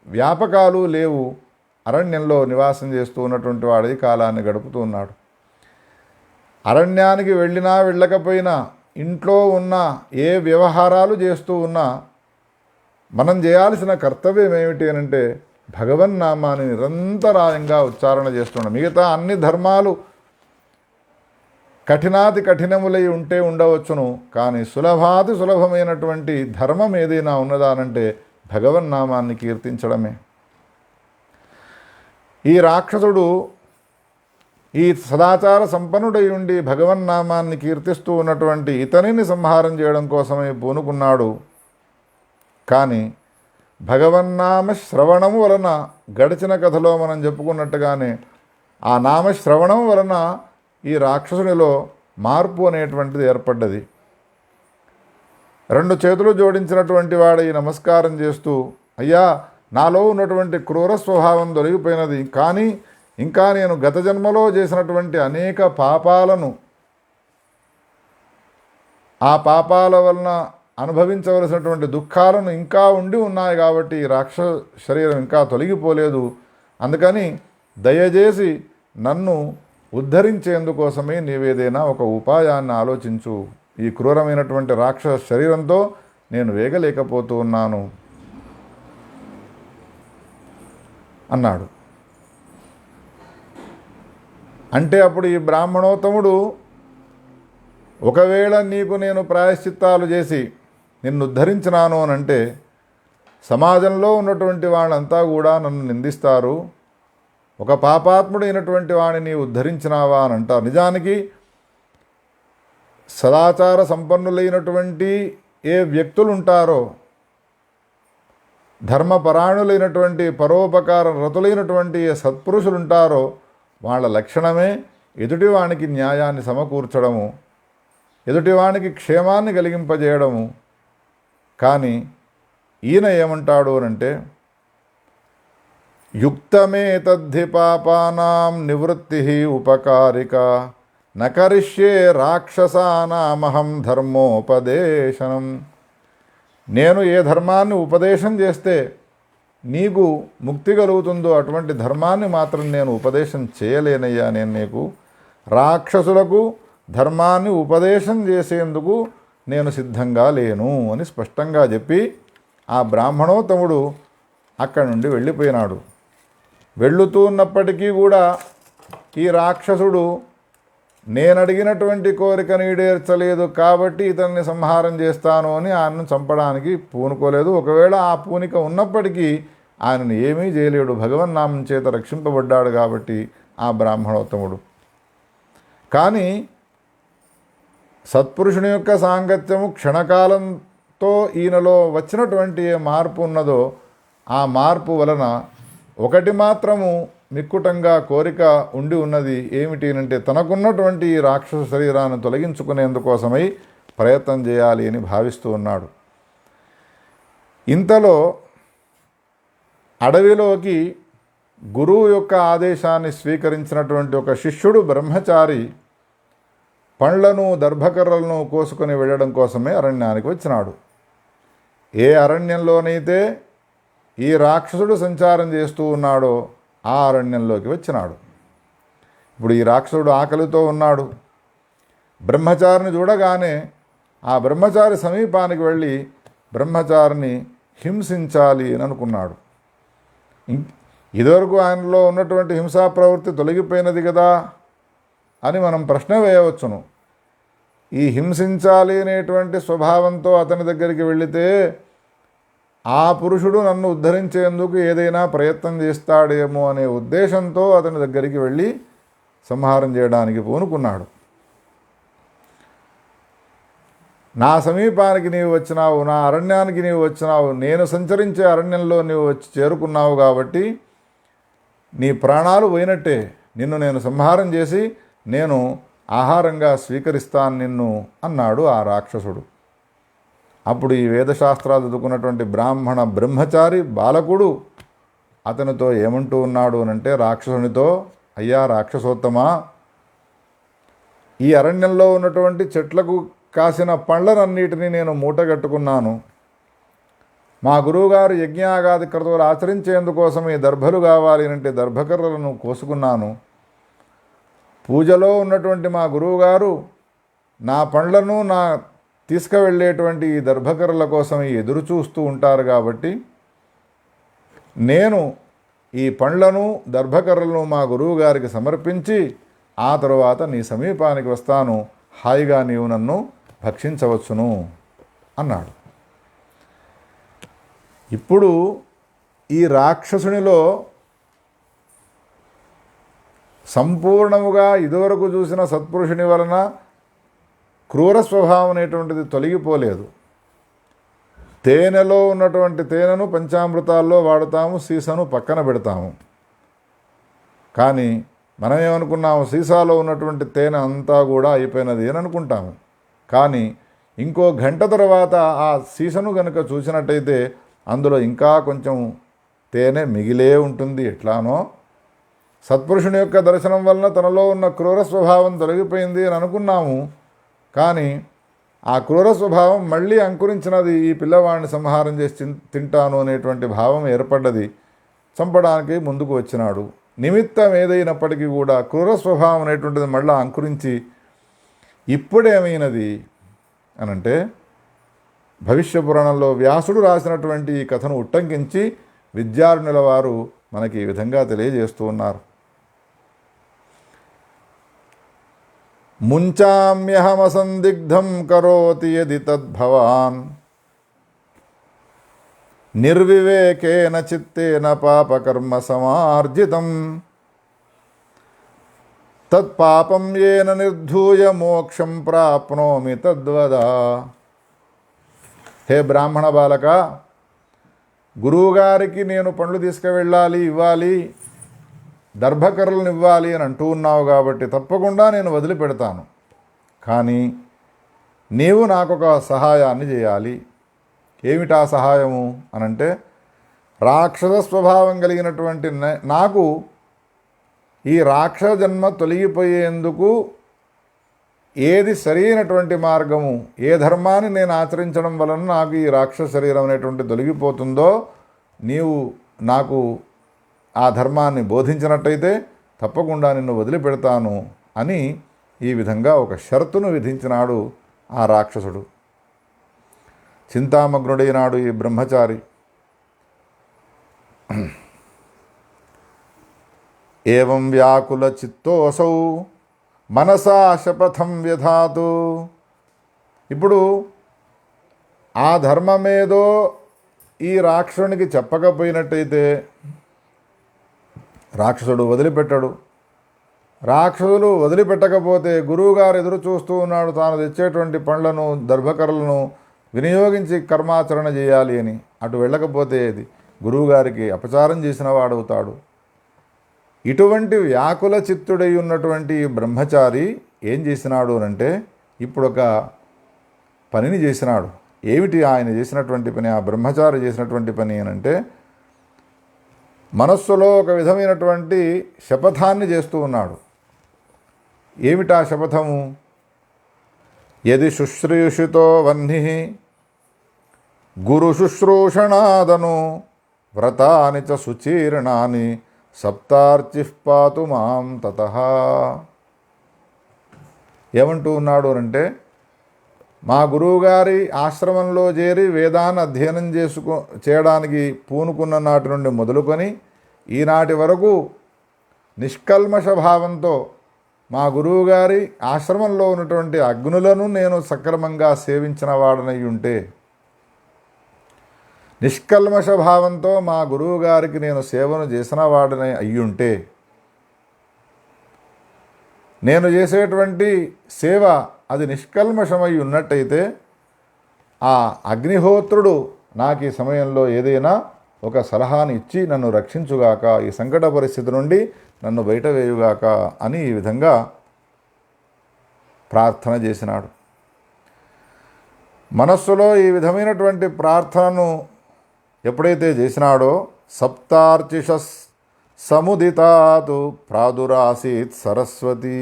వ్యాపకాలు లేవు. అరణ్యంలో నివాసం చేస్తూ ఉన్నటువంటి వాడి కాలాన్ని గడుపుతూ ఉన్నాడు. అరణ్యానికి వెళ్ళినా వెళ్ళకపోయినా ఇంట్లో ఉన్న ఏ వ్యవహారాలు చేస్తూ ఉన్నా మనం చేయాల్సిన కర్తవ్యం ఏమిటి అనంటే భగవన్నామాన్ని నిరంతరాయంగా ఉచ్చారణ చేస్తున్నాం. మిగతా అన్ని ధర్మాలు కఠినాతి కఠినములై ఉంటే ఉండవచ్చును, కానీ సులభాతి సులభమైనటువంటి ధర్మం ఏదైనా ఉన్నదానంటే భగవన్నామాన్ని కీర్తించడమే. ఈ రాక్షసుడు ఈ సదాచార సంపన్నుడై ఉండి భగవన్నామాన్ని కీర్తిస్తూ ఉన్నటువంటి ఇతనిని సంహారం చేయడం కోసమే పూనుకున్నాడు. కానీ భగవన్నామ శ్రవణము వలన గడిచిన కథలో మనం చెప్పుకున్నట్టుగానే ఆ నామశ్రవణం వలన ఈ రాక్షసునిలో మార్పు అనేటువంటిది ఏర్పడ్డది. 2 చేతులు జోడించినటువంటి వాడు ఈ నమస్కారం చేస్తూ, అయ్యా నాలో ఉన్నటువంటి క్రూర స్వభావం తొలగిపోయినది, కానీ ఇంకా నేను గత జన్మలో చేసినటువంటి అనేక పాపాలను ఆ పాపాల వలన అనుభవించవలసినటువంటి దుఃఖాలను ఇంకా ఉండి ఉన్నాయి కాబట్టి ఈ రాక్షస శరీరం ఇంకా తొలగిపోలేదు. అందుకని దయచేసి నన్ను ఉద్ధరించేందుకోసమే నీవేదైనా ఒక ఉపాయాన్ని ఆలోచించు. ఈ క్రూరమైనటువంటి రాక్షస శరీరంతో నేను వేగలేకపోతూ ఉన్నాను అన్నాడు. అంటే అప్పుడు ఈ బ్రాహ్మణోత్తముడు, ఒకవేళ నీకు నేను ప్రాయశ్చిత్తాలు చేసి నిన్ను ఉద్ధరించినాను అనంటే సమాజంలో ఉన్నటువంటి వాళ్ళంతా కూడా నన్ను నిందిస్తారు. ఒక పాపాత్ముడైనటువంటి వాడిని ఉద్ధరించినావా అని అంటారు. నిజానికి సదాచార సంపన్నులైనటువంటి ఏ వ్యక్తులు ఉంటారో, ధర్మపరాయణులైనటువంటి పరోపకార రతులైనటువంటి ఏ సత్పురుషులు ఉంటారో వాళ్ళ లక్షణమే ఎదుటివానికి న్యాయాన్ని సమకూర్చడము, ఎదుటివానికి క్షేమాన్ని కలిగింపజేయడము. కానీ ఈయన ఏమంటాడు అనంటే, యుక్తమే తద్ధి పాపానాం నివృత్తి ఉపకారిక నకరిష్యే రాక్షసానామహం ధర్మోపదేశనం. నేను ఏ ధర్మాన్ని ఉపదేశం చేస్తే నీకు ముక్తి కలుగుతుందో అటువంటి ధర్మాన్ని మాత్రం నేను ఉపదేశం చేయలేనయ్యా. నేను నీకు రాక్షసులకు ధర్మాన్ని ఉపదేశం చేసేందుకు నేను సిద్ధంగా లేను అని స్పష్టంగా చెప్పి ఆ బ్రాహ్మణోత్తముడు అక్కడి నుండి వెళ్ళిపోయినాడు. వెళ్ళుతూ ఉన్నప్పటికీ కూడా ఈ రాక్షసుడు నేను అడిగినటువంటి కోరికను ఈడేర్చలేదు కాబట్టి ఇతన్ని సంహారం చేస్తాను అని ఆయనను చంపడానికి పూనుకోలేదు. ఒకవేళ ఆ పూనిక ఉన్నప్పటికీ ఆయనను ఏమీ చేయలేడు. భగవన్నామం చేత రక్షింపబడ్డాడు కాబట్టి ఆ బ్రాహ్మణోత్తముడు. కానీ సత్పురుషుని యొక్క సాంగత్యము క్షణకాలంతో ఈయనలో వచ్చినటువంటి ఏ మార్పు ఉన్నదో ఆ మార్పు వలన ఒకటి మాత్రము మిక్కుటంగా కోరిక ఉండి ఉన్నది. ఏమిటి అంటే తనకున్నటువంటి ఈ రాక్షస శరీరాన్ని తొలగించుకునేందుకోసమై ప్రయత్నం చేయాలి అని భావిస్తూ ఉన్నాడు. ఇంతలో అడవిలోకి గురువు యొక్క ఆదేశాన్ని స్వీకరించినటువంటి ఒక శిష్యుడు బ్రహ్మచారి పండ్లను దర్భకర్రలను కోసుకొని వెళ్ళడం కోసమే అరణ్యానికి వచ్చినాడు. ఏ అరణ్యంలోనైతే ఈ రాక్షసుడు సంచారం చేస్తూ ఉన్నాడో ఆ అరణ్యంలోకి వచ్చినాడు. ఇప్పుడు ఈ రాక్షసుడు ఆకలితో ఉన్నాడు. బ్రహ్మచారిని చూడగానే ఆ బ్రహ్మచారి సమీపానికి వెళ్ళి బ్రహ్మచారిని హింసించాలి అని అనుకున్నాడు. ఇదివరకు ఆయనలో ఉన్నటువంటి హింసా ప్రవృత్తి తొలగిపోయినది కదా అని మనం ప్రశ్న వేయవచ్చును. ఈ హింసించాలి అనేటువంటి స్వభావంతో అతని దగ్గరికి వెళితే ఆ పురుషుడు నన్ను ఉద్ధరించేందుకు ఏదైనా ప్రయత్నం చేస్తాడేమో అనే ఉద్దేశంతో అతని దగ్గరికి వెళ్ళి సంహారం చేయడానికి పూనుకున్నాడు. నా సమీపానికి నీవు వచ్చినావు, నా అరణ్యానికి నీవు వచ్చినావు, నేను సంచరించే అరణ్యంలో నీవు వచ్చి చేరుకున్నావు కాబట్టి నీ ప్రాణాలు పోయినట్టే. నిన్ను నేను సంహారం చేసి నేను ఆహారంగా స్వీకరిస్తాను నిన్ను అన్నాడు ఆ రాక్షసుడు. అప్పుడు ఈ వేదశాస్త్రాలు చదువుకున్నటువంటి బ్రాహ్మణ బ్రహ్మచారి బాలకుడు అతనితో ఏమంటూ ఉన్నాడు అనంటే రాక్షసునితో, అయ్యా రాక్షసోత్తమా, ఈ అరణ్యంలో ఉన్నటువంటి చెట్లకు కాసిన పండ్లనన్నిటినీ నేను మూటగట్టుకున్నాను. మా గురువుగారు యజ్ఞాగాది క్రతువులు ఆచరించేందుకోసం ఈ దర్భలు కావాలి అంటే దర్భకర్రలను కోసుకున్నాను. పూజలో ఉన్నటువంటి మా గురువుగారు నా పండ్లను నా తీసుకువెళ్ళేటువంటి ఈ దర్భకర్రల కోసం ఎదురు చూస్తూ ఉంటారు కాబట్టి నేను ఈ పండ్లను దర్భకర్రలను మా గురువుగారికి సమర్పించి ఆ తరువాత నీ సమీపానికి వస్తాను, హాయిగా నీవు నన్ను భక్షించవచ్చును అన్నాడు. ఇప్పుడు ఈ రాక్షసునిలో సంపూర్ణముగా ఇదివరకు చూసిన సత్పురుషుని వలన క్రూర స్వభావం అనేటువంటిది తొలగిపోలేదు. తేనెలో ఉన్నటువంటి తేనెను పంచామృతాల్లో వాడుతాము, సీసాను పక్కన పెడతాము. కానీ మనం ఏమనుకున్నాము, సీసాలో ఉన్నటువంటి తేనె అంతా కూడా అయిపోయినది అని అనుకుంటాము. కానీ ఇంకో గంట తర్వాత ఆ సీసను కనుక చూసినట్టయితే అందులో ఇంకా కొంచెం తేనె మిగిలే ఉంటుంది. ఎట్లానో సత్పురుషుని యొక్క దర్శనం వలన తనలో ఉన్న క్రూర స్వభావం తొలగిపోయింది అని అనుకున్నాము. కానీ ఆ క్రూర స్వభావం మళ్ళీ అంకురించినది. ఈ పిల్లవాడిని సంహారం చేసి తింటాను అనేటువంటి భావం ఏర్పడ్డది. చంపడానికి ముందుకు వచ్చినాడు. నిమిత్తం ఏదైనప్పటికీ కూడా క్రూర స్వభావం అనేటువంటిది మళ్ళీ అంకురించి ఇప్పుడేమైనది అనంటే భవిష్య పురాణంలో వ్యాసుడు రాసినటువంటి ఈ కథను ఉట్టంకించి విద్యారణ్యుల వారు మనకి ఈ విధంగా తెలియజేస్తూ ఉన్నారు. ముంచామ్యహమసందిగ్ధం కరోతి యది తద్భవాన్ నిర్వివేకేన చిత్తేన పాపకర్మ సమార్జితం తత్పాపం ఏన నిర్ధూయ మోక్షం ప్రాప్నోమి తద్వదా. హే బ్రాహ్మణ బాలక, గురువుగారికి నేను పండ్లు తీసుకువెళ్ళాలి, ఇవ్వాలి, దర్భకర్రలను ఇవ్వాలి అని అంటూ ఉన్నావు కాబట్టి తప్పకుండా నేను వదిలిపెడతాను. కానీ నీవు నాకొక సహాయాన్ని చేయాలి. ఏమిటా సహాయము అనంటే, రాక్షస స్వభావం కలిగినటువంటి నాకు ఈ రాక్షస జన్మ తొలగిపోయేందుకు ఏది సరైనటువంటి మార్గము, ఏ ధర్మాన్ని నేను ఆచరించడం వలన నాకు ఈ రాక్షస శరీరం అనేటువంటి తొలగిపోతుందో నీవు నాకు ఆ ధర్మాన్ని బోధించినట్టయితే తప్పకుండా నిన్ను వదిలిపెడతాను అని ఈ విధంగా ఒక షరతును విధించినాడు ఆ రాక్షసుడు. చింతామగ్నుడైనాడు ఈ బ్రహ్మచారి. ఏవం వ్యాకుల చిత్తోసౌ మనసా శపథం వ్యధాతు. ఇప్పుడు ఆ ధర్మమేదో ఈ రాక్షసునికి చెప్పకపోయినట్టయితే రాక్షసుడు వదిలిపెట్టాడు. రాక్షసులు వదిలిపెట్టకపోతే గురువుగారు ఎదురు చూస్తూ ఉన్నాడు, తాను తెచ్చేటువంటి పండ్లను దర్భకర్రలను వినియోగించి కర్మాచరణ చేయాలి అని. అటు వెళ్ళకపోతే ఇది గురువుగారికి అపచారం చేసిన వాడవుతాడు. ఇటువంటి వ్యాకుల చిత్తుడై ఉన్నటువంటి బ్రహ్మచారి ఏం చేసినాడు అంటే ఇప్పుడు ఒక పనిని చేసినాడు. ఏమిటి ఆయన చేసినటువంటి పని? ఆ బ్రహ్మచారి చేసినటువంటి పని అంటే మనస్సులో ఒక విధమైనటువంటి శపథాన్ని చేస్తూ ఉన్నాడు. ఏమిటా శపథము? యది శుశ్రూషితో వహ్ని గురు శుశ్రూషణాదను వ్రతాని చ సుచీర్ణాని సప్తార్చి పాతు మాం తతః. ఏమంటూ ఉన్నాడు అంటే మా గురువుగారి ఆశ్రమంలో చేరి వేదాన్ని అధ్యయనం చేయడానికి పూనుకున్న నాటి నుండి మొదలుకొని ఈనాటి వరకు నిష్కల్మష భావంతో మా గురువుగారి ఆశ్రమంలో ఉన్నటువంటి అగ్నులను నేను సక్రమంగా సేవించిన వాడనై ఉంటే, నిష్కల్మష భావంతో మా గురువుగారికి నేను సేవను చేసిన వాడనై అయ్యుంటే, నేను చేసేటువంటి సేవ అది నిష్కల్మషమై ఉన్నట్టయితే ఆ అగ్నిహోత్రుడు నాకు ఈ సమయంలో ఏదైనా ఒక సలహాని ఇచ్చి నన్ను రక్షించుగాక, ఈ సంకట పరిస్థితి నుండి నన్ను బయట వేయుగాక అని ఈ విధంగా ప్రార్థన చేసినాడు. మనస్సులో ఈ విధమైనటువంటి ప్రార్థనను ఎప్పుడైతే చేసినాడో సప్తార్చిష సముదితాతు ప్రాదురాసీత్ సరస్వతి.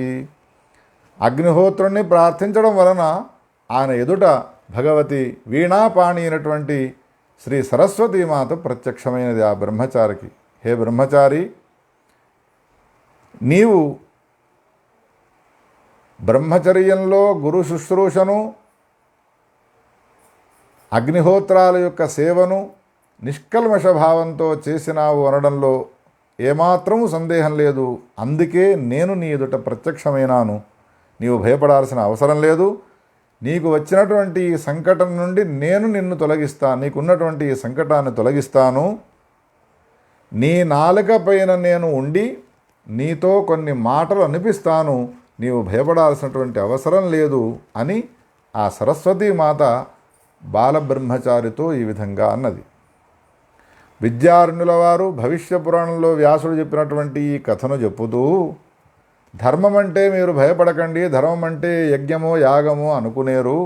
అగ్నిహోత్రుణ్ణి ప్రార్థించడం వలన ఆయన ఎదుట భగవతి వీణాపాణి అయినటువంటి శ్రీ సరస్వతీమాత ప్రత్యక్షమైనది ఆ బ్రహ్మచారికి. హే బ్రహ్మచారి, నీవు బ్రహ్మచర్యంలో గురు శుశ్రూషను, అగ్నిహోత్రాల యొక్క సేవను నిష్కల్మష భావంతో చేసినావు అనడంలో ఏమాత్రము సందేహం లేదు. అందుకే నేను నీ ఎదుట ప్రత్యక్షమైనాను. నీవు భయపడాల్సిన అవసరం లేదు. నీకు వచ్చినటువంటి ఈ సంకటం నుండి నేను నిన్ను తొలగిస్తాను, నీకున్నటువంటి ఈ సంకటాన్ని తొలగిస్తాను. నీ నాలుక పైన నేను ఉండి నీతో కొన్ని మాటలు అనిపిస్తాను, నీవు భయపడాల్సినటువంటి అవసరం లేదు అని ఆ సరస్వతీమాత బాలబ్రహ్మచారితో ఈ విధంగా అన్నది. విద్యారణ్యుల వారు భవిష్య పురాణంలో వ్యాసుడు చెప్పినటువంటి ఈ కథను చెప్పుతూ, ధర్మం అంటే మీరు భయపడకండి, ధర్మం అంటే యజ్ఞమో యాగమో అనుకునేరు.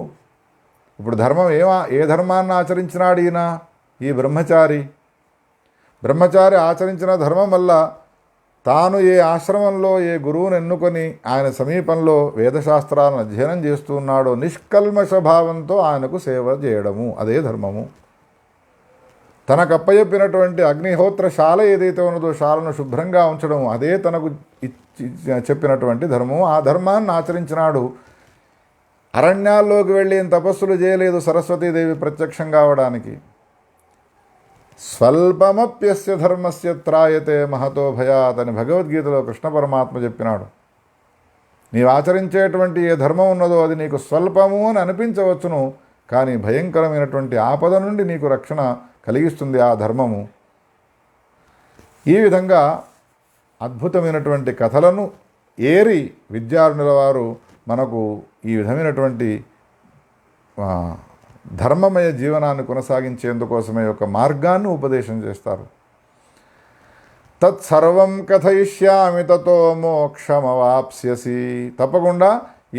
ఇప్పుడు ధర్మం ఏ ధర్మాన్ని ఆచరించినాడు ఈయన? ఈ బ్రహ్మచారి ఆచరించిన ధర్మం వల్ల తాను ఏ ఆశ్రమంలో ఏ గురువును ఎన్నుకొని ఆయన సమీపంలో వేదశాస్త్రాలను అధ్యయనం చేస్తున్నాడో నిష్కల్మష భావంతో ఆయనకు సేవ చేయడము, అదే ధర్మము. తనకు అప్పచెప్పినటువంటి అగ్నిహోత్రశాల ఏదైతే ఉన్నదో శాలను శుభ్రంగా ఉంచడం, అదే తనకు చెప్పినటువంటి ధర్మము. ఆ ధర్మాన్ని ఆచరించినాడు. అరణ్యాల్లోకి వెళ్ళి తపస్సులు చేయలేదు సరస్వతీదేవి ప్రత్యక్షం కావడానికి. స్వల్పమప్యస్య ధర్మస్య త్రాయతే మహతో భయాత్ అని భగవద్గీతలో కృష్ణ పరమాత్మ చెప్పినాడు. నీవు ఆచరించేటువంటి ఏ ధర్మం ఉన్నదో అది నీకు స్వల్పము అని అనిపించవచ్చును, కానీ భయంకరమైనటువంటి ఆపద నుండి నీకు రక్షణ కలిగిస్తుంది ఆ ధర్మము. ఈ విధంగా అద్భుతమైనటువంటి కథలను ఏరి విద్యారణుల వారు మనకు ఈ విధమైనటువంటి ధర్మమయ జీవనాన్ని కొనసాగించేందుకోసమే ఒక మార్గాన్ని ఉపదేశం చేస్తారు. తత్సర్వం కథయిష్యామి తతో మోక్షమవాప్స్యసి. తప్పకుండా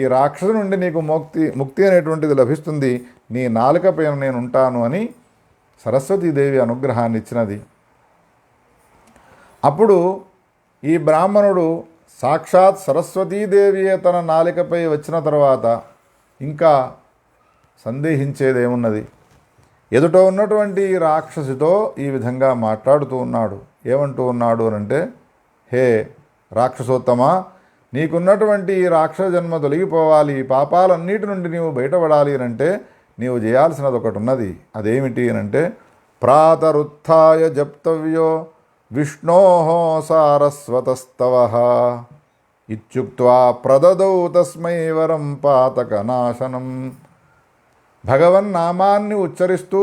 ఈ రాక్షసు నుండి నీకు ముక్తి అనేటువంటిది లభిస్తుంది, నీ నాలుక పైన నేను ఉంటాను అని సరస్వతీదేవి అనుగ్రహాన్ని ఇచ్చినది. అప్పుడు ఈ బ్రాహ్మణుడు సాక్షాత్ సరస్వతీదేవియే తన నాలికపై వచ్చిన తర్వాత ఇంకా సందేహించేదేమున్నది? ఎదుట ఉన్నటువంటి ఈ రాక్షసితో ఈ విధంగా మాట్లాడుతూ ఉన్నాడు. ఏమంటూ ఉన్నాడు అంటే, హే రాక్షసోత్తమా, నీకున్నటువంటి ఈ రాక్షస జన్మ తొలగిపోవాలి, పాపాలన్నిటి నుండి నీవు బయటపడాలి అంటే నీవు చేయాల్సినది ఒకటి ఉన్నది. అదేమిటి అంటే, ప్రాతరుత్థాయ జప్తవ్యో విష్ణోః సారస్వతస్తవః ఇత్యుక్త్వా ప్రదదౌ తస్మై వరం పాతకనాశనం. భగవన్నామాన్ని ఉచ్చరిస్తూ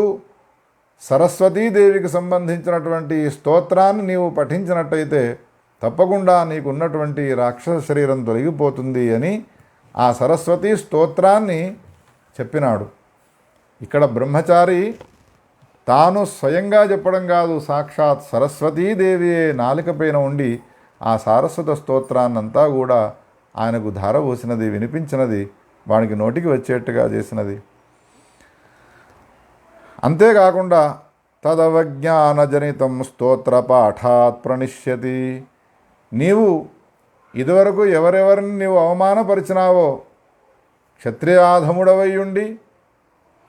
సరస్వతీదేవికి సంబంధించినటువంటి స్తోత్రాన్ని నీవు పఠించినట్టయితే తప్పకుండా నీకున్నటువంటి రాక్షస శరీరం తొలగిపోతుంది అని ఆ సరస్వతి స్తోత్రాన్ని చెప్పినాడు. ఇక్కడ బ్రహ్మచారి తాను స్వయంగా చెప్పడం కాదు, సాక్షాత్ సరస్వతీదేవియే నాలికపైన ఉండి ఆ సారస్వత స్తోత్రాన్నంతా కూడా ఆయనకు ధారపోసినది, వినిపించినది, వానికి నోటికి వచ్చేట్టుగా చేసినది. అంతేకాకుండా తదవజ్ఞానజనితం స్తోత్ర పాఠాత్ ప్రణిష్యతి. నీవు ఇదివరకు ఎవరెవరిని నీవు అవమానపరిచినావో, క్షత్రియాధముడవై ఉండి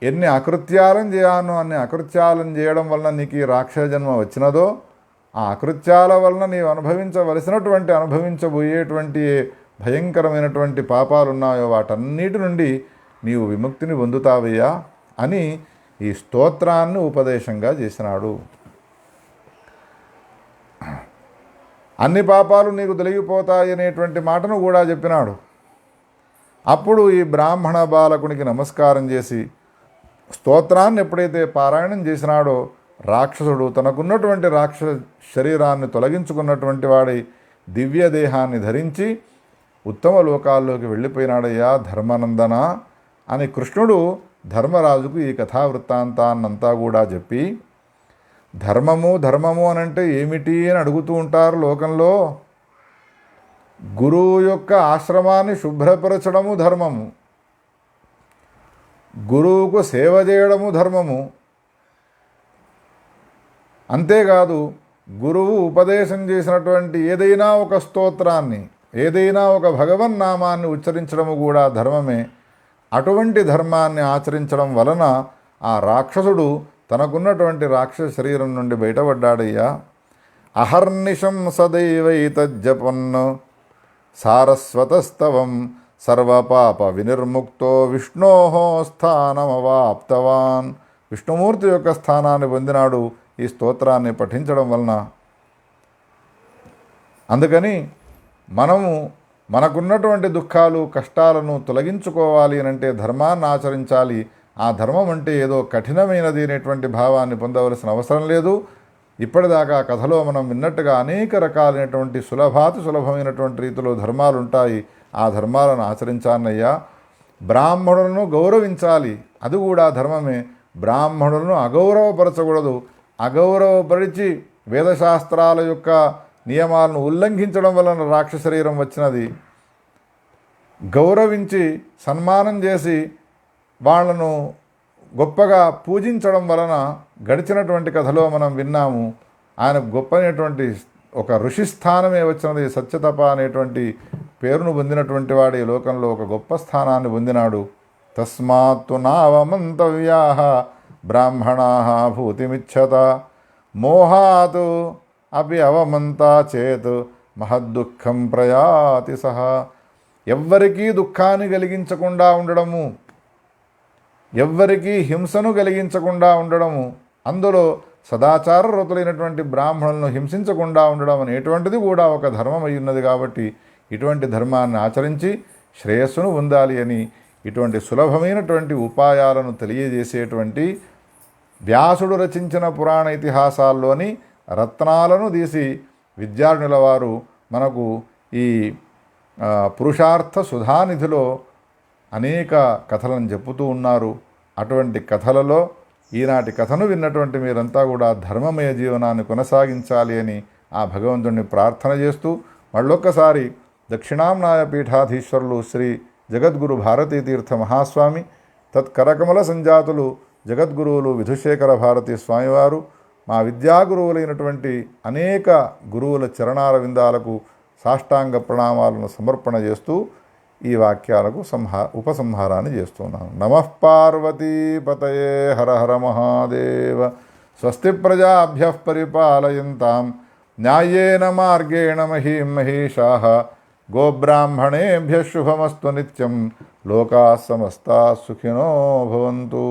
ఎన్ని అకృత్యాలను చేయాలో అన్ని అకృత్యాలను చేయడం వలన నీకు ఈ రాక్షస జన్మ వచ్చినదో, ఆ అకృత్యాల వలన నీవు అనుభవించబోయేటువంటి భయంకరమైనటువంటి పాపాలు ఉన్నాయో వాటన్నిటి నుండి నీవు విముక్తిని పొందుతావయ్యా అని ఈ స్తోత్రాన్ని ఉపదేశంగా చేసినాడు. అన్ని పాపాలు నీకు తొలగిపోతాయి అనేటువంటి మాటను కూడా చెప్పినాడు. అప్పుడు ఈ బ్రాహ్మణ బాలకునికి నమస్కారం చేసి స్తోత్రాన్ని ఎప్పుడైతే పారాయణం చేసినాడో, రాక్షసుడు తనకున్నటువంటి రాక్షస శరీరాన్ని తొలగించుకున్నటువంటి వాడి దివ్య దేహాన్ని ధరించి ఉత్తమ లోకాల్లోకి వెళ్ళిపోయినాడయ్యా ధర్మానందన అని కృష్ణుడు ధర్మరాజుకు ఈ కథావృత్తాంతాన్నంతా కూడా చెప్పి, ధర్మము అనంటే ఏమిటి అని అడుగుతూ ఉంటారు లోకంలో. గురువు యొక్క ఆశ్రమాన్ని శుభ్రపరచడము ధర్మము, గురువుకు సేవ చేయడము ధర్మము. అంతేకాదు గురువు ఉపదేశం చేసినటువంటి ఏదైనా ఒక స్తోత్రాన్ని, ఏదైనా ఒక భగవన్నామాన్ని ఉచ్చరించడము కూడా ధర్మమే. అటువంటి ధర్మాన్ని ఆచరించడం వలన ఆ రాక్షసుడు తనకున్నటువంటి రాక్షస శరీరం నుండి బయటపడ్డాడయ్యా. అహర్నిశం సదైవైతజ్జపన్ సారస్వతస్తవం సర్వపాప వినిర్ముక్తో విష్ణో స్థానమవాప్తవాన్. విష్ణుమూర్తి యొక్క స్థానాన్ని పొందినాడు ఈ స్తోత్రాన్ని పఠించడం వలన. అందుకని మనకున్నటువంటి దుఃఖాలు కష్టాలను తొలగించుకోవాలి అనంటే ధర్మాన్ని ఆచరించాలి. ఆ ధర్మం అంటే ఏదో కఠినమైనది అనేటువంటి భావాన్ని పొందవలసిన అవసరం లేదు. ఇప్పటిదాకా కథలో మనం విన్నట్టుగా అనేక రకాలైనటువంటి సులభమైనటువంటి రీతిలో ధర్మాలు ఉంటాయి. ఆ ధర్మాలను ఆచరించాలయ్యా. బ్రాహ్మణులను గౌరవించాలి, అది కూడా ధర్మమే. బ్రాహ్మణులను అగౌరవపరచకూడదు. అగౌరవపరిచి వేదశాస్త్రాల యొక్క నియమాలను ఉల్లంఘించడం వలన రాక్షస శరీరం వచ్చినది. గౌరవించి సన్మానం చేసి వాళ్లను గొప్పగా పూజించడం వలన గడిచినటువంటి కథలో మనం విన్నాము. ఆయన గొప్పనేటువంటి ఒక ఋషి స్థానమే వచ్చినది. సత్యతప అనేటువంటి పేరును పొందినటువంటి వాడు ఈ లోకంలో ఒక గొప్ప స్థానాన్ని పొందినాడు. తస్మాత్తు నావమంతవ్యా బ్రాహ్మణా భూతిమిచ్చత మోహాత్ అపి అవమంతా చేత్ మహద్దుఃఖం ప్రయాతి సహా. ఎవ్వరికీ దుఃఖాన్ని కలిగించకుండా ఉండడము, ఎవ్వరికీ హింసను కలిగించకుండా ఉండడము, అందులో సదాచార రతులైనటువంటి బ్రాహ్మణులను హింసించకుండా ఉండడం అనేటువంటిది కూడా ఒక ధర్మం అయి ఉన్నది. కాబట్టి ఇటువంటి ధర్మాన్ని ఆచరించి శ్రేయస్సును పొందాలి అని ఇటువంటి సులభమైనటువంటి ఉపాయాలను తెలియజేసేటువంటి వ్యాసుడు రచించిన పురాణ ఇతిహాసాల్లోని రత్నాలను తీసి విద్యార్థుల వారు మనకు ఈ పురుషార్థ సుధానిధిలో అనేక కథలను చెప్పుతూ ఉన్నారు. అటువంటి కథలలో ఈనాటి కథను విన్నటువంటి మీరంతా కూడా ధర్మమయ జీవనాన్ని కొనసాగించాలి అని ఆ భగవంతుడిని ప్రార్థన చేస్తూ మళ్ళొక్కసారి దక్షిణాంనాయ పీఠాధీశ్వరులు శ్రీ జగద్గురు భారతీ తీర్థ మహాస్వామి, తత్కరకమల సంజాతులు జగద్గురువులు విధుశేఖర భారతీ స్వామివారు, మా విద్యాగురువులైనటువంటి అనేక గురువుల చరణార విందాలకు సాష్టాంగ ప్రణామాలను సమర్పణ చేస్తూ ఈ వాక్యాలకు ఉపసంహారాన్ని చేస్తున్నాను. నమః పార్వతీపతయే హర హర మహాదేవ. స్వస్తి ప్రజాభ్యః పరిపాలయంతాం న్యాయేన మార్గేణ మహీం మహీషాః. గోబ్రాహ్మణేభ్యః శుభమస్తు నిత్యం. లోకాః సమస్తాః సుఖినో భవంతు.